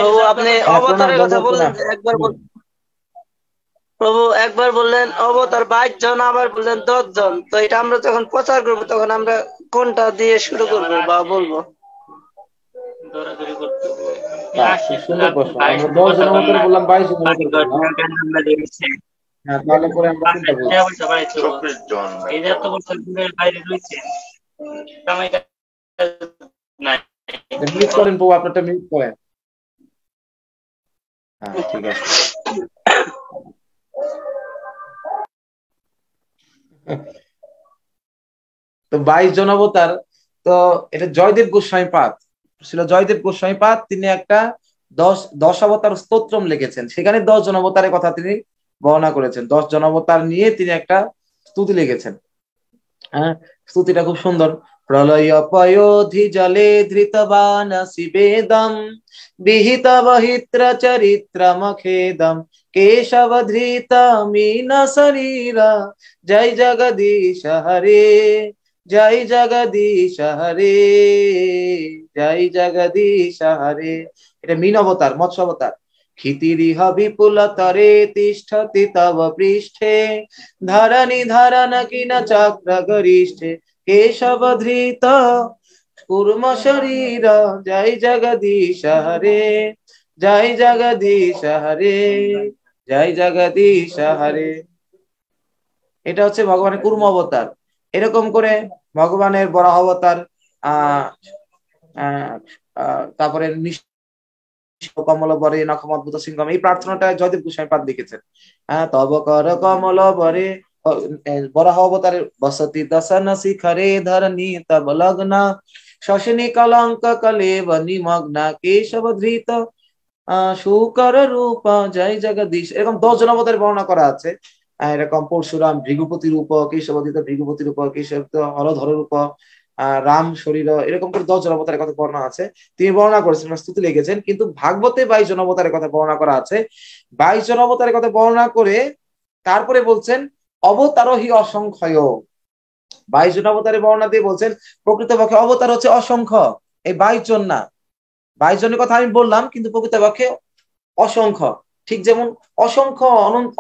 তো আপনি অবতারের কথা বললেন একবার, প্রভু একবার বললেন অবতার 22 জন, আবার বললেন 10 জন। তো এটা আমরা যখন প্রচার করব তখন আমরা কোনটা দিয়ে শুরু করব বা বলবো? সুন্দর প্রশ্ন। আমরা 10 জনের মতো বললাম, 22 জনের মতো বললাম। হ্যাঁ, তাহলে পরে আমরা কোনটা বলবো? মিউট করেন প্রভু, আপনারটা মিউট করেন। হ্যাঁ ঠিক আছে। তো 22 জন অবতার, তো এটা জয়দেব গোস্বামী পাদ ছিল। জয়দেব গোস্বামী পাদ তিনি একটা 10 অবতার স্তোত্রম লিখেছেন, সেখানে 10 জন অবতারের কথা তিনি বর্ণনা করেছেন। 10 জন অবতার নিয়ে তিনি একটা স্তুতি লিখেছেন। হ্যাঁ, স্তুতিটা খুব সুন্দর। প্রলয় পয়োধি জলে ধৃতবানসি বেদম বিহিত বহিত্র চরিত্রমখেদম কেশবধৃত মীন শরীরা জয় জগদীশ হরে, জয় জগদীশ হরে, জয় জগদীশ হরে। এটা মীন অবতার, মৎস্য অবতার। ক্ষিতিরিহ বিপুল তরে তিষ্ঠতি তব পৃষ্ঠে ধরণি ধরণ কিন চক্র গরিষ্ঠে কেশবধৃত কুর্ম শরীর জয় জগদীশ হরে, জয় জগদীশ হরে, জয় জগদীশ হরে। এটা হচ্ছে ভগবানের কুর্ম অবতার। এরকম করে ভগবানের বরাহ অবতার, তারপরে কমল বরে নখম অদ্ভুত সিংহম, এই প্রার্থনাটা জয়দেব গোস্বামী পাদ লিখেছেন। তব কর কমল বরে বরাহ অবতারের বসতি দশন শিখরে ধরণী তব লগ্ন শশিনী কলঙ্ক কলেব নিমগ্ন কেশব ধৃত শুকর রূপ জয় জগদীশ। এরকম 10 জন অবতারের বর্ণনা করা আছে। এরকম পরশুরাম ভৃগুপতি রূপ, কেশবধিত ভৃগুপতি রূপ, কেশব হরধর রূপ, রাম শরীর, এরকম করে 10 জন অবতারের কথা বর্ণনা আছে। তিনি বর্ণনা করেছেন, স্তুতি লিখেছেন। কিন্তু ভাগবতে 22 জন অবতারের কথা বর্ণনা করা আছে। 22 জন অবতারের কথা বর্ণনা করে তারপরে বলছেন অবতারহি অসংখ্য। 22 জন অবতারের বর্ণনা দিয়ে বলছেন প্রকৃতপক্ষে অবতার হচ্ছে অসংখ্য, এই 22 জন না। 22 জনের কথা আমি বললাম, কিন্তু প্রকৃতপক্ষে অসংখ্য। ঠিক যেমন অসংখ্য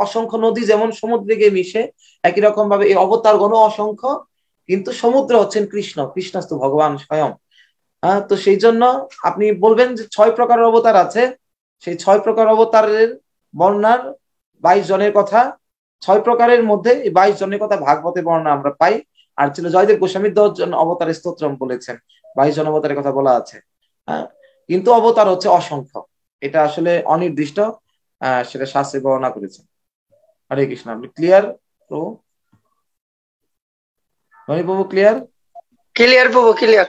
অসংখ্য নদী যেমন সমুদ্রে গিয়ে মিশে, একই রকম ভাবে এই অবতার গণ অসংখ্য, কিন্তু সমুদ্র হচ্ছেন কৃষ্ণ, কৃষ্ণস্থ ভগবান স্বয়ং। তো সেই জন্য আপনি বলবেন যে 6 প্রকারের অবতার আছে, সেই 6 প্রকার অবতারের বর্ণনার 22 জনের কথা, 6 প্রকারের মধ্যে এই 22 জনের কথা ভাগবতে বর্ণনা আমরা পাই। আর ছিল জয়দেব গোস্বামী 10 জন অবতারের স্তোত্রম বলেছেন, 22 জন অবতারের কথা বলা আছে। কিন্তু অবতার হচ্ছে অসংখ্য, এটা আসলে অনির্দিষ্ট, সেটা শাস্ত্রে বর্ণনা করেছেন। হরে কৃষ্ণ। আপনি ক্লিয়ার প্রভু? হরি প্রভু ক্লিয়ার? ক্লিয়ার প্রভু, ক্লিয়ার।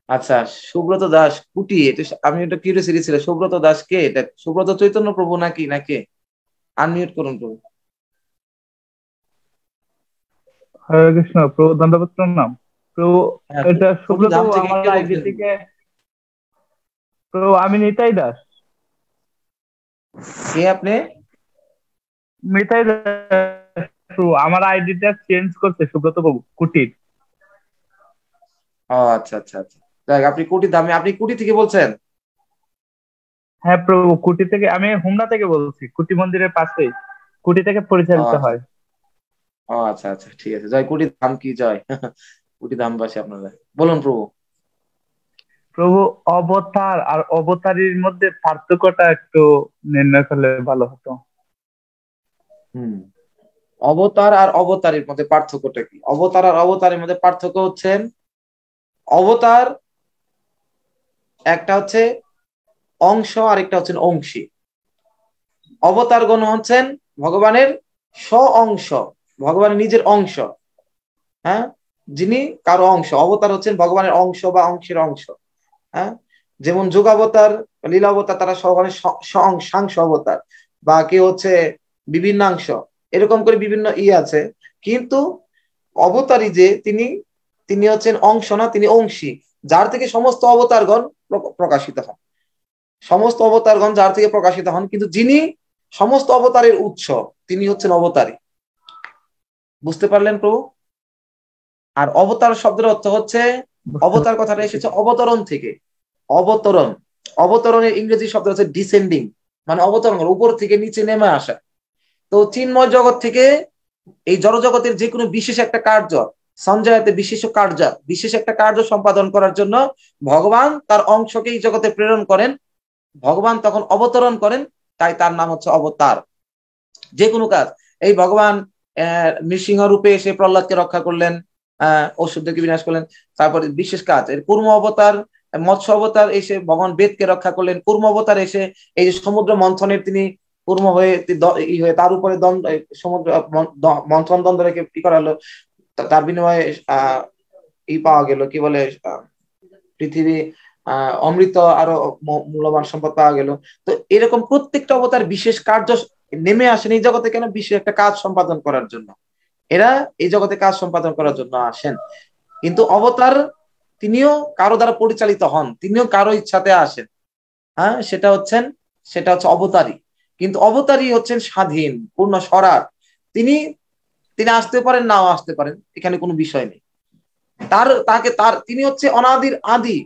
আচ্ছা, সুব্রত দাস কুটি, এটা আমি একটা কিউরিওসিটি ছিল, সুব্রত দাস কে? এটা সুব্রত চৈতন্য প্রভু নাকি নাকি? আনমিউট করুন প্রভু। হরে কৃষ্ণ প্রভু, ধন্যবাদ নাম প্রভু। এটা সুব্রত আমার আইডি থেকে। প্রভু আমি নিতাই দাস। কে আপনি? নিতাই দাস প্রভু, আমার আইডিটা চেঞ্জ করতে সুব্রত প্রভু কুটির। ও আচ্ছা আচ্ছা আচ্ছা, দেখ আপনি কুটি দামে, আপনি কুটি থেকে বলছেন? হ্যাঁ প্রভু, কুটি থেকে। আমি হুমনা থেকে বলছি, কুটি মন্দিরের পাশেই, কুটি থেকে পরিচালিত হয়। ও আচ্ছা আচ্ছা, ঠিক আছে। জয় কুটি ধাম কি জয়। কুটি ধামবাসী আপনারা, বলুন প্রভু। প্রভু অবতার আর অবতারীর মধ্যে পার্থক্যটা একটু নির্ণয় করলে ভালো হতো। অবতার আর অবতারের মধ্যে পার্থক্যটা কি? অবতার আর অবতারের মধ্যে পার্থক্য হচ্ছেন, অবতার একটা হচ্ছে অংশ আর একটা হচ্ছেন অংশী। অবতার গণ হচ্ছেন ভগবানের স্ব অংশ, ভগবানের নিজের অংশ। হ্যাঁ, যিনি কারো অংশ। অবতার হচ্ছেন ভগবানের অংশ বা অংশের অংশ। হ্যাঁ, যেমন যোগাবতার, লীলাবতার, তারা ভগবানের সাংশ অবতার, বা কেউ হচ্ছে বিভিন্নাংশ, এরকম করে বিভিন্ন আছে। কিন্তু অবতারী যে তিনি, তিনি হচ্ছেন অংশ না, তিনি অংশী, যার থেকে সমস্ত অবতারগণ প্রকাশিত হন। সমস্ত অবতারগণ যার থেকে প্রকাশিত হন, কিন্তু যিনি সমস্ত অবতারের উৎস, তিনি হচ্ছেন অবতারী। বুঝতে পারলেন প্রভু? আর অবতার শব্দের অর্থ হচ্ছে, অবতার কথাটা এসেছে অবতরণ থেকে। অবতরণ, অবতরণের ইংরেজি শব্দ হচ্ছে ডিসেন্ডিং, মানে অবতরণ, উপর থেকে নিচে নেমে আসা। তো চিন্ময় জগৎ থেকে এই জড় জগতের যে কোনো বিশেষ একটা কার্য, সঞ্জয়াতে বিশেষ কার্য, বিশেষ একটা কার্য সম্পাদন করার জন্য ভগবান তার অংশকে এই জগতে প্রেরণ করেন। ভগবান তখন অবতরণ করেন, তাই তার নাম হচ্ছে অবতার। যে কোনো কাজ, এই ভগবান নৃসিংহ রূপে এসে প্রহ্লাদকে রক্ষা করলেন, অসুরদেরকে বিনাশ করলেন। তারপরে বিশেষ কাজ, এর কুর্ম অবতার, মৎস্য অবতার এসে ভগবান বেদকে রক্ষা করলেন। কুর্ম অবতার এসে এই যে সমুদ্র মন্থনের তিনি কুর্ম হয়ে তার উপরে দ্বন্দ্ব, সমুদ্র মন্থন দ্বন্দ্ব রেখে কি করা হলো, তার বিনিময়ে পাওয়া গেল, কি বলে, পৃথিবী অমৃত আরো মূল্যবান সম্পদ পাওয়া গেল। তো এরকম প্রত্যেকটা অবতার বিশেষ কার্য নেমে আসেন এই জগতে কেন? বিশেষ একটা কাজ সম্পাদন করার জন্য। এরা এই জগতে কাজ সম্পাদন করার জন্য আসেন। কিন্তু অবতার তিনিও কারো দ্বারা পরিচালিত হন, তিনিও কারো ইচ্ছাতে আসেন। হ্যাঁ, সেটা হচ্ছে অবতারী। কিন্তু অবতারী হচ্ছেন স্বাধীন, পূর্ণ স্বরাট। তিনি আসতে পারেন, নাও আসতে পারেন, এখানে কোনো বিষয় নেই। তিনি হচ্ছে অনাদির আদি,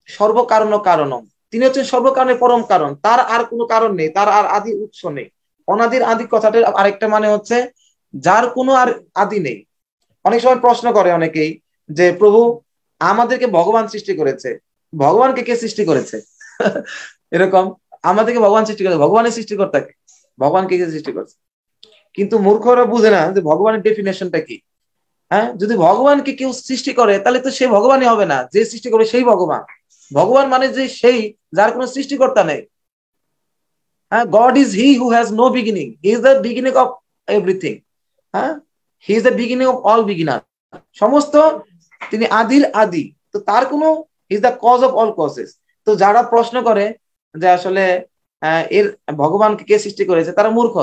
সর্বকারণ কারণম। তিনি হচ্ছেন সর্বকারণের পরম কারণ, তার আর কোনো কারণ নেই, তার আর আদি উৎস নেই। অনাদির আদি কথাটার আরেকটা মানে হচ্ছে যার কোনো আর আদি নেই। অনেক সময় প্রশ্ন করে অনেকেই যে প্রভু আমাদেরকে ভগবান সৃষ্টি করেছে, ভগবানকে কে সৃষ্টি করেছে? এরকম, আমাদেরকে ভগবান সৃষ্টি করেছে, ভগবানের সৃষ্টিকর্তাকে, ভগবানকে কে সৃষ্টি করেছে? কিন্তু মূর্খরা বুঝে না যে ভগবানের ডেফিনেশনটা কি। হ্যাঁ, যদি ভগবানকে কেউ সৃষ্টি করে তাহলে তো সে ভগবানই হবে না, যে সৃষ্টি করে সেই ভগবান। ভগবান মানে যে সেই যার কোনো সৃষ্টিকর্তা নেই। হ্যাঁ, God is he who has no beginning, he is the beginning of everything. হ্যাঁ, he is the beginning of all beginner, সমস্ত, তিনি আদির আদি। তো তার কোনো, is the cause of all causes. তো যারা প্রশ্ন করে যে আসলে এর ভগবানকে কে সৃষ্টি করেছে, তারা মূর্খ।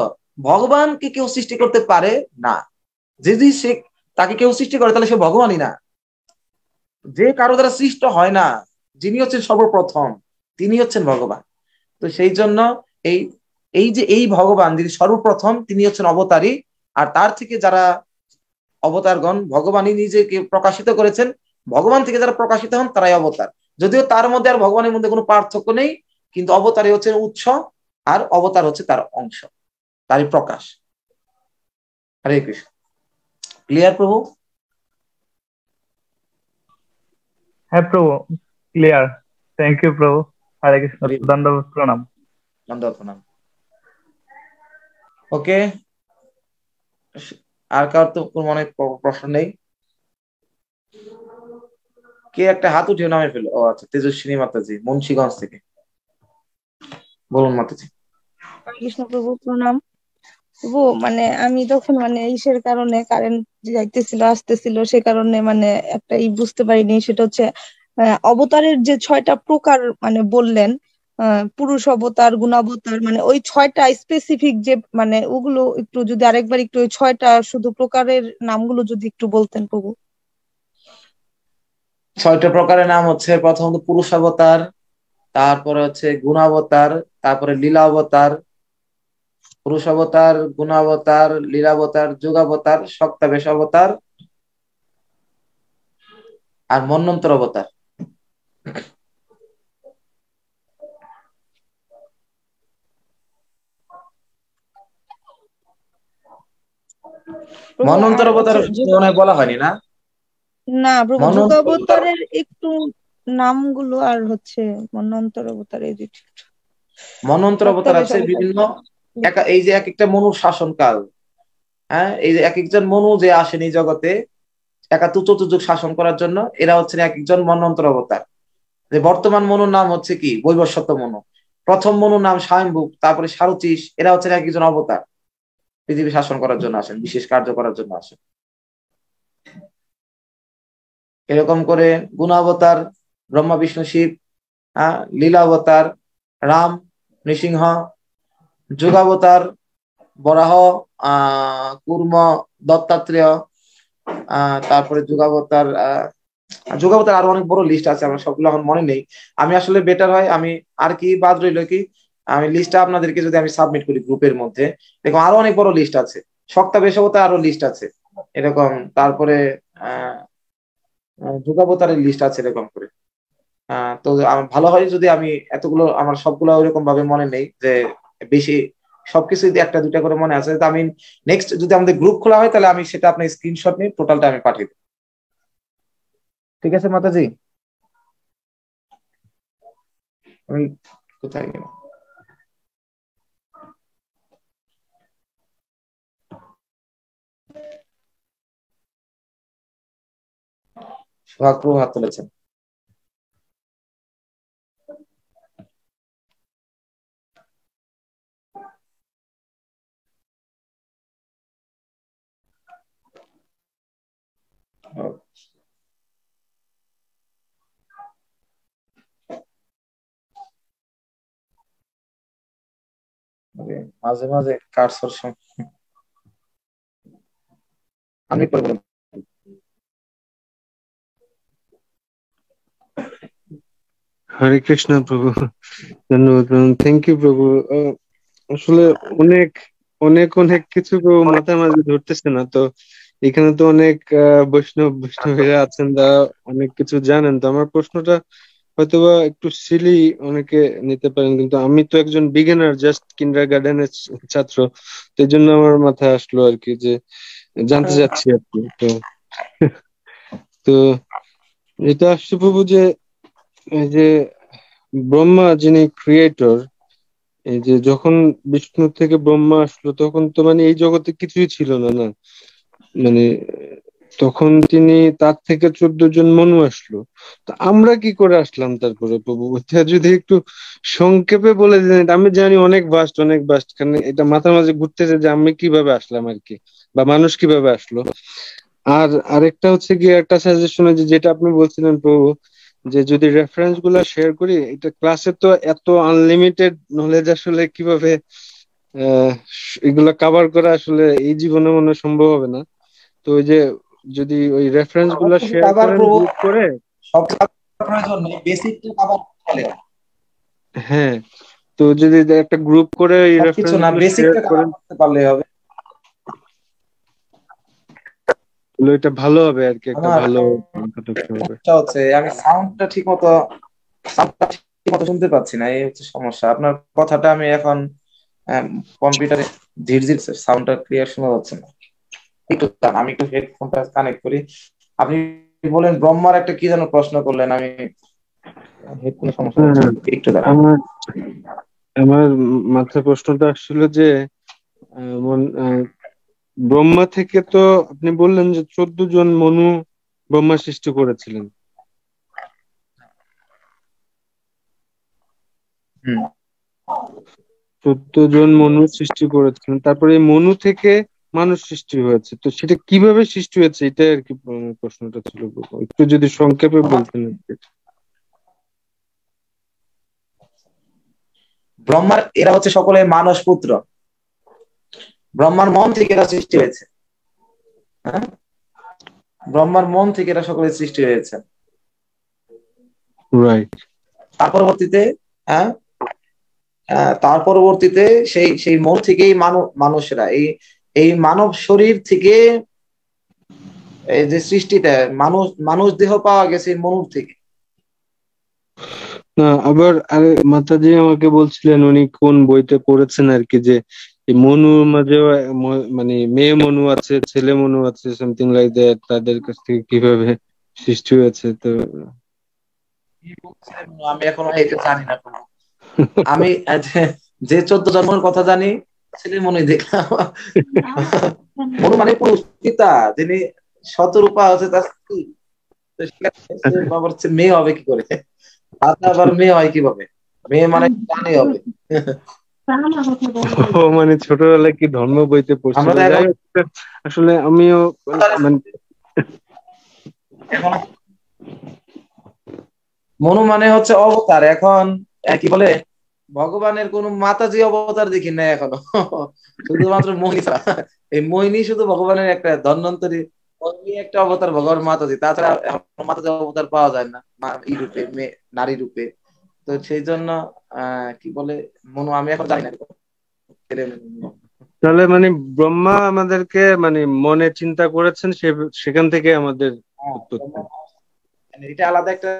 ভগবানকে কেউ সৃষ্টি করতে পারে না। যদি সে তাকে কেউ সৃষ্টি করে তাহলে সে ভগবানই না। যে কারো দ্বারা সৃষ্ট হয় না, যিনি হচ্ছেন সর্বপ্রথম, তিনি হচ্ছেন ভগবান। তো সেই জন্য এই ভগবান যিনি সর্বপ্রথম, তিনি হচ্ছেন অবতারী। আর তার থেকে যারা অবতারগণ, ভগবানই নিজেকে প্রকাশিত করেছেন, ভগবান থেকে যারা প্রকাশিত হন তারাই অবতার। যদিও তার মধ্যে আর ভগবানের মধ্যে কোনো পার্থক্য নেই, কিন্তু অবতারী হচ্ছেন উৎস, আর অবতার হচ্ছে তার অংশ, তারই প্রকাশ। হরে কৃষ্ণ। ক্লিয়ার প্রভু? হ্যাঁ প্রভু, ক্লিয়ার। থ্যাংক ইউ প্রভু। হরে কৃষ্ণ, দণ্ডবত প্রণাম। দণ্ডবত প্রণাম। ওকে, আর কার তো মনে প্রশ্ন নেই? কে একটা হাত উঠিয়ে নামে ফেলো? ও আচ্ছা, তেজস্বিনী মাতাজি মুন্সিগঞ্জ থেকে। বলুন মাতাজি। কৃষ্ণ প্রভু প্রণাম। প্রভু মানে আমি তখন মানে ইসের কারণে কারেন্ট যাইতেছিল আসতেছিল, সে কারণে মানে একটা বুঝতে পারিনি। সেটা হচ্ছে অবতারের যে 6টা প্রকার মানে বললেন, পুরুষ অবতার, গুণাবতার, মানে ওই 6টা স্পেসিফিক যে মানে ওগুলো একটু যদি আরেকবার একটু ওই 6টা শুধু প্রকারের নামগুলো যদি একটু বলতেন প্রভু। 6টা প্রকারের নাম হচ্ছে, প্রথমত পুরুষ অবতার, তারপরে হচ্ছে গুণাবতার, তারপরে লীলাবতার। পুরুষ অবতার, গুণাবতার, লীলাবতার, যোগাবতার, শক্তাবেশ অবতার, আর মন্বন্তর অবতার। মন্বন্তর অবতার বলা হয়নি না? না প্রভু, যোগাবতারের একটু নামগুলো আর হচ্ছে মন্বন্তর অবতারের মন্বন্তর অবতার আছে বিভিন্ন, এই যে এক একটা মনুর শাসনকাল। হ্যাঁ, এই যে এক একজন মনু যে আসেন এই জগতে চতুর্যুগ শাসন করার জন্য, এরা হচ্ছেন এক একজন মন্বন্তর অবতার। যে বর্তমান মনুর নাম হচ্ছে কি, বৈবস্বত মনু। প্রথম মনুর নাম স্বয়ম্ভু, তারপরে সারুচিস। এরা হচ্ছেন এক একজন অবতার, পৃথিবী শাসন করার জন্য আসেন, বিশেষ কার্য করার জন্য আসেন। এরকম করে গুণাবতার ব্রহ্মা বিষ্ণু শিব, লীলাবতার রাম নৃসিংহ, যুগাবতার বরাহ, কুর্ম দত্তাত্রেয়, তারপরে যুগাবতার যুগাবতার আরো অনেক বড় লিস্ট আছে, আমার সবগুলো এখন মনে নেই। আমি আসলে বেটার হয় আমি আর কি বাদ রইল কি, আমি লিস্টটা আপনাদেরকে যদি আমি সাবমিট করি গ্রুপের মধ্যে, দেখো আরো অনেক বড় লিস্ট আছে, সক্তা বেশবতা আরো লিস্ট আছে এরকম, তারপরে যুগাবতারের লিস্ট আছে এরকম করে। তো ভালো হয় যদি আমি এতগুলো, আমার সবগুলো ওইরকম ভাবে মনে নেই যে বেশি, সবকিছু যদি একটা দুইটা করে মনে আছে, তো আমি নেক্সট যদি আমাদের গ্রুপ খোলা হয় তাহলে আমি সেটা আপনার স্ক্রিনশট নিয়ে টোটালটা আমি পাঠিয়ে দেব। ঠিক আছে মাতাজি? আমি কোথায় গেলাম? সোহাগ প্রভু হাত তুলেছেন। মাঝে মাঝে কার্সর আমি করবো। হরে কৃষ্ণ প্রভু, ধন্যবাদ, থ্যাংক ইউ প্রভু। আসলে অনেক অনেক অনেক কিছু প্রভু মাথার মাঝে ধরতেছে না তো। এখানে তো অনেক বৈষ্ণবীরা আছেন, যারা অনেক কিছু জানেন। তো আমার প্রশ্নটা হয়তোবা একটু সিলি অনেকে নিতে পারেন, কিন্তু আমি তো একজন বিগিনার, জাস্ট কিন্ডার গার্ডেনের ছাত্র, তো এই জন্য আমার মাথায় আসলো আর কি, যে জানতে চাচ্ছি আর কি। তো তো এটা আসছে প্রভু যে এই যে ব্রহ্মা যিনি ক্রিয়েটর, এই যে যখন বিষ্ণু থেকে ব্রহ্মা আসলো তখন তো মানে এই জগতে কিছুই ছিল না, না মানে তখন তিনি, তার থেকে 14 জন মনু আসলো। তো আমরা কি করে আসলাম তারপরে প্রভু, এটা যদি একটু সংক্ষেপে বলে দেন। আমি জানি অনেক ভাস্ট, অনেক ভাস্ট, কারণ এটা মাথার মাঝে ঘুরতেছে যে আমি কিভাবে আসলাম আর কি, বা মানুষ কিভাবে আসলো। আর আরেকটা হচ্ছে গিয়ে একটা সাজেশন, যে যেটা আপনি বলছিলেন প্রভু, যে যদি রেফারেন্স গুলা শেয়ার করি, এটা ক্লাসে তো এত আনলিমিটেড নলেজ আসলে কিভাবে আহ এগুলা কভার করা আসলে এই জীবনে মনে হয় সম্ভব হবে না। তো ওই যে যদি ওই রেফারেন্স গুলা শেয়ার করেন গ্রুপ করে, সব প্রয়োজন নেই, বেসিকটা কভার করলে হ্যাঁ, তো যদি একটা গ্রুপ করে এই সবকিছু রেফারেন্স না, গুলো শেয়ার বেসিকটা কভার করেন করতে পারলেই হবে। তাহলে এটা ভালো হবে আর কি, একটা আমার ভালো পদক্ষেপ হবে। সমস্যা হচ্ছে আমি সাউন্ডটা ঠিক মতো শুনতে পাচ্ছি না, এই হচ্ছে সমস্যা। আপনার কথাটা আমি এখন কম্পিউটারে ঝির ঝির সাউন্ডটা ক্লিয়ার শোনা যাচ্ছে না। একটু দাঁড়ান, আমি একটু হেডফোনটা কানেক্ট করি। আপনি বলেন ব্রহ্মার একটা কি যেন প্রশ্ন করলেন, আমি হেডফোনের সমস্যা হচ্ছে, একটু দাঁড়ান। আমার আমার মাথায় প্রশ্নটা আসছিল যে ব্রহ্মা থেকে তো আপনি বললেন যে 14 জন মনু ব্রহ্মা সৃষ্টি করেছিলেন। হুম 14 জন মনু সৃষ্টি করেছিলেন, তারপরে এই মনু থেকে মানুষ সৃষ্টি হয়েছে। তো সেটা কিভাবে সৃষ্টি হয়েছে, এটাই আর কি প্রশ্নটা ছিল। একটু যদি সংক্ষেপে বলতেন আর কি। ব্রহ্মার এরা হচ্ছে সকলে মানস পুত্র, ব্রহ্মার মন থেকে এরা সৃষ্টি হয়েছে। হ্যাঁ, ব্রহ্মার মন থেকে এরা সকলে সৃষ্টি হয়েছে। রাইট। তার পরবর্তীতে হ্যাঁ তার পরবর্তীতে সেই সেই মন থেকেই মানুষেরা এই এই মানব শরীর থেকে এই যে সৃষ্টিটা, মানুষ মানুষ দেহ পাওয়া গেছে মনুর থেকে। না, আবার আরে মাতাজি আমাকে বলছিলেন, উনি কোন বইতে পড়েছেন আর কি, যে এই মনুর মাঝেও মানে মেয়ে মনু আছে, ছেলে মনু আছে, সামথিং লাইক দ্যাট, তাদের কাছ থেকে কিভাবে সৃষ্টি হয়েছে। তো আমি এখন এটা জানি না। আমি যে 14 জন্মের কথা জানি, ছেলে মনে দেখলাম মনু মানে পুরুষ পিতা, যিনি শতরূপা আছে তার স্ত্রী। বাবার মেয়ে হবে কি করে, আবার মেয়ে হয় কিভাবে? মেয়ে মানে জানি হবে। ও মানে ছোটবেলায় কি ধর্ম বইতে পড়ছিল, যাই হোক। আসলে আমিও মানে মনু মানে হচ্ছে অবতার। এখন কি বলে, ভগবানের কোন মাতাজি অবতার দেখি না এখনো। শুধুমাত্র মোহিনী ছাড়া। এই মোহিনী শুধু ভগবানের একটা ধন্বন্তরী, মোহিনী একটা অবতার ভগবান মাতাজি, তাছাড়া এখনো মাতাজি অবতার পাওয়া যায় না ই রূপে, নারী রূপে। তো সেই জন্য কি বলে মনু, আমি এখন জানি না। তাহলে মানে ব্রহ্মা আমাদেরকে মানে মনে চিন্তা করেছেন, সেখান থেকে আমাদের উৎপত্তি। এটা আলাদা একটা,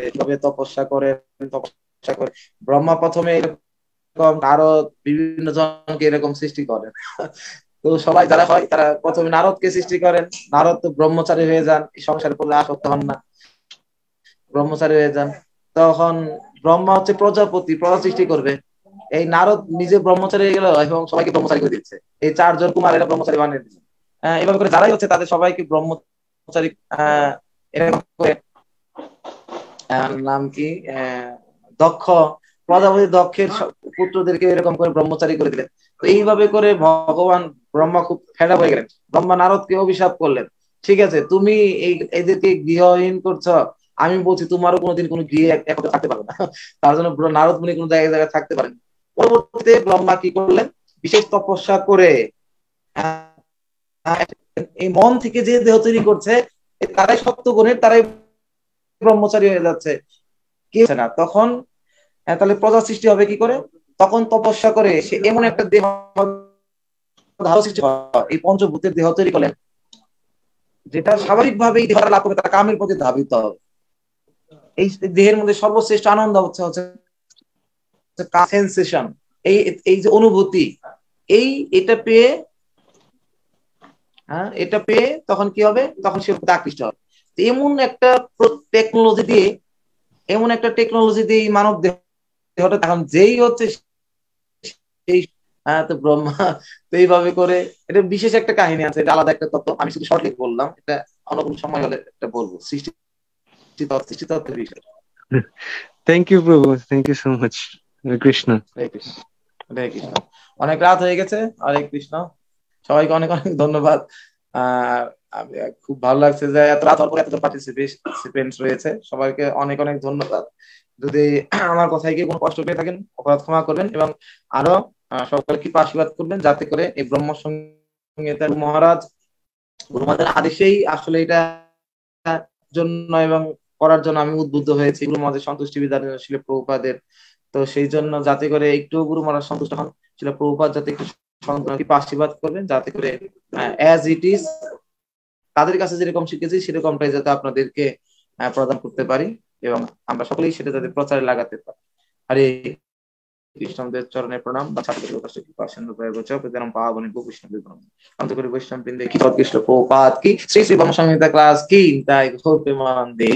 এভাবে তপস্যা করেন, তপস্যা করে ব্রহ্মা প্রথমে এরকম আরো বিভিন্ন জনকে এরকম সৃষ্টি করেন। তো সবাই যারা হয় তারা প্রথমে নারদকে সৃষ্টি করেন। নারদ তো ব্রহ্মচারী হয়ে যান, এই সংসারে করলে আসক্ত হন না, ব্রহ্মচারী হয়ে যান। তখন ব্রহ্মা হচ্ছে প্রজাপতি, প্রজা সৃষ্টি করবে। এই নারদ নিজে ব্রহ্মচারী হয়ে গেল এবং সবাইকে ব্রহ্মচারী করে দিচ্ছে। এই 4 জন কুমার এরা ব্রহ্মচারী বানিয়ে দিচ্ছে। এভাবে করে যারাই হচ্ছে তাদের সবাইকে ব্রহ্মচারী এরকম করে নাম কি দক্ষ, প্রজাপতি দক্ষের পুত্রদেরকে এরকম করে ব্রহ্মচারী করে দিলেন। তো এইভাবে করে ভগবান ব্রহ্মা খুব ফেডা হয়ে গেলেন। ব্রহ্মা নারদকে অভিশাপ করলেন, ঠিক আছে তুমি এদেরকে গৃহহীন করছো, আমি বলছি তোমারও কোনোদিন কোনো গৃহে একত্রে থাকতে পারবে না। তার জন্য নারদ মুনি কোনো জায়গায় জায়গায় থাকতে পারেন। পরবর্তীতে ব্রহ্মা কি করলেন, বিশেষ তপস্যা করে এই মন থেকে যে দেহ তৈরি করছে, তারাই সপ্তগুণের, তারাই ব্রহ্মচারী হয়ে যাচ্ছে, কি হচ্ছে না। তখন তাহলে প্রজা সৃষ্টি হবে কি করে? তখন তপস্যা করে সে এমন একটা দেহ সৃষ্টি হয়, এই পঞ্চভূতের দেহ তৈরি করলেন, যেটা স্বাভাবিকভাবেই দেহটা লাভ করবে, তারা কামের প্রতি ধাবিত হবে। এই দেহের মধ্যে সর্বশ্রেষ্ঠ আনন্দ হচ্ছে সেন্সেশন, এই এই যে অনুভূতি, এটা পেয়ে এটা পেয়ে তখন কি হবে, তখন সে আকৃষ্ট হবে। এমন একটা টেকনোলজি দিয়ে, মানব দেহটা তখন যেই হচ্ছে সেই তো ব্রহ্মা। তো এইভাবে করে এটা বিশেষ একটা কাহিনী আছে, এটা আলাদা একটা তত্ত্ব, আমি শুধু শর্টলি বললাম, এটা অন্য কোনো সময় হলে এটা বলবো, সৃষ্টি তত্ত্বের বিষয়। থ্যাংক ইউ প্রভু, থ্যাংক ইউ সো মাচ। হরে কৃষ্ণ। হরে কৃষ্ণ, হরে কৃষ্ণ। অনেক রাত হয়ে গেছে। হরে কৃষ্ণ, সবাইকে অনেক অনেক ধন্যবাদ। খুব ভালো লাগছে যে এত রাত পরে এত পার্টিসিপেন্ট রয়েছে, সবাইকে অনেক অনেক ধন্যবাদ। যদি আমার কথায় গিয়ে কোনো কষ্ট পেয়ে থাকেন অপরাধ ক্ষমা করবেন, এবং আরো সকলকে আশীর্বাদ করবেন যাতে করে এই ব্রহ্ম সংহিতা মহারাজ গুরুমাদের আদেশেই আসলে এটা জন্য এবং করার জন্য আমি উদ্বুদ্ধ হয়েছি, গুরুমাদের সন্তুষ্টি বিধান ছিল প্রভুপাদের। তো সেই জন্য যাতে করে একটু গুরু মহারাজ সন্তুষ্ট হন, ছিল প্রভুপাদ যাতে একটু আশীর্বাদ করবেন, যাতে করে অ্যাজ ইট ইজ তাদের কাছে যেরকম শিখেছি সেরকমটাই যাতে আপনাদেরকে প্রদান করতে পারি, এবং আমরা সকলেই সেটা যাতে প্রচারে লাগাতে পারি। হরে কৃষ্ণদের চরণে প্রণাম। বৈষ্ণব বৃন্দে কি কৃষ্ণ প্রপাত কি, শ্রী শ্রী ব্রহ্ম সংহিতা ক্লাস কি, তাই ঘোর প্রেমানন্দে।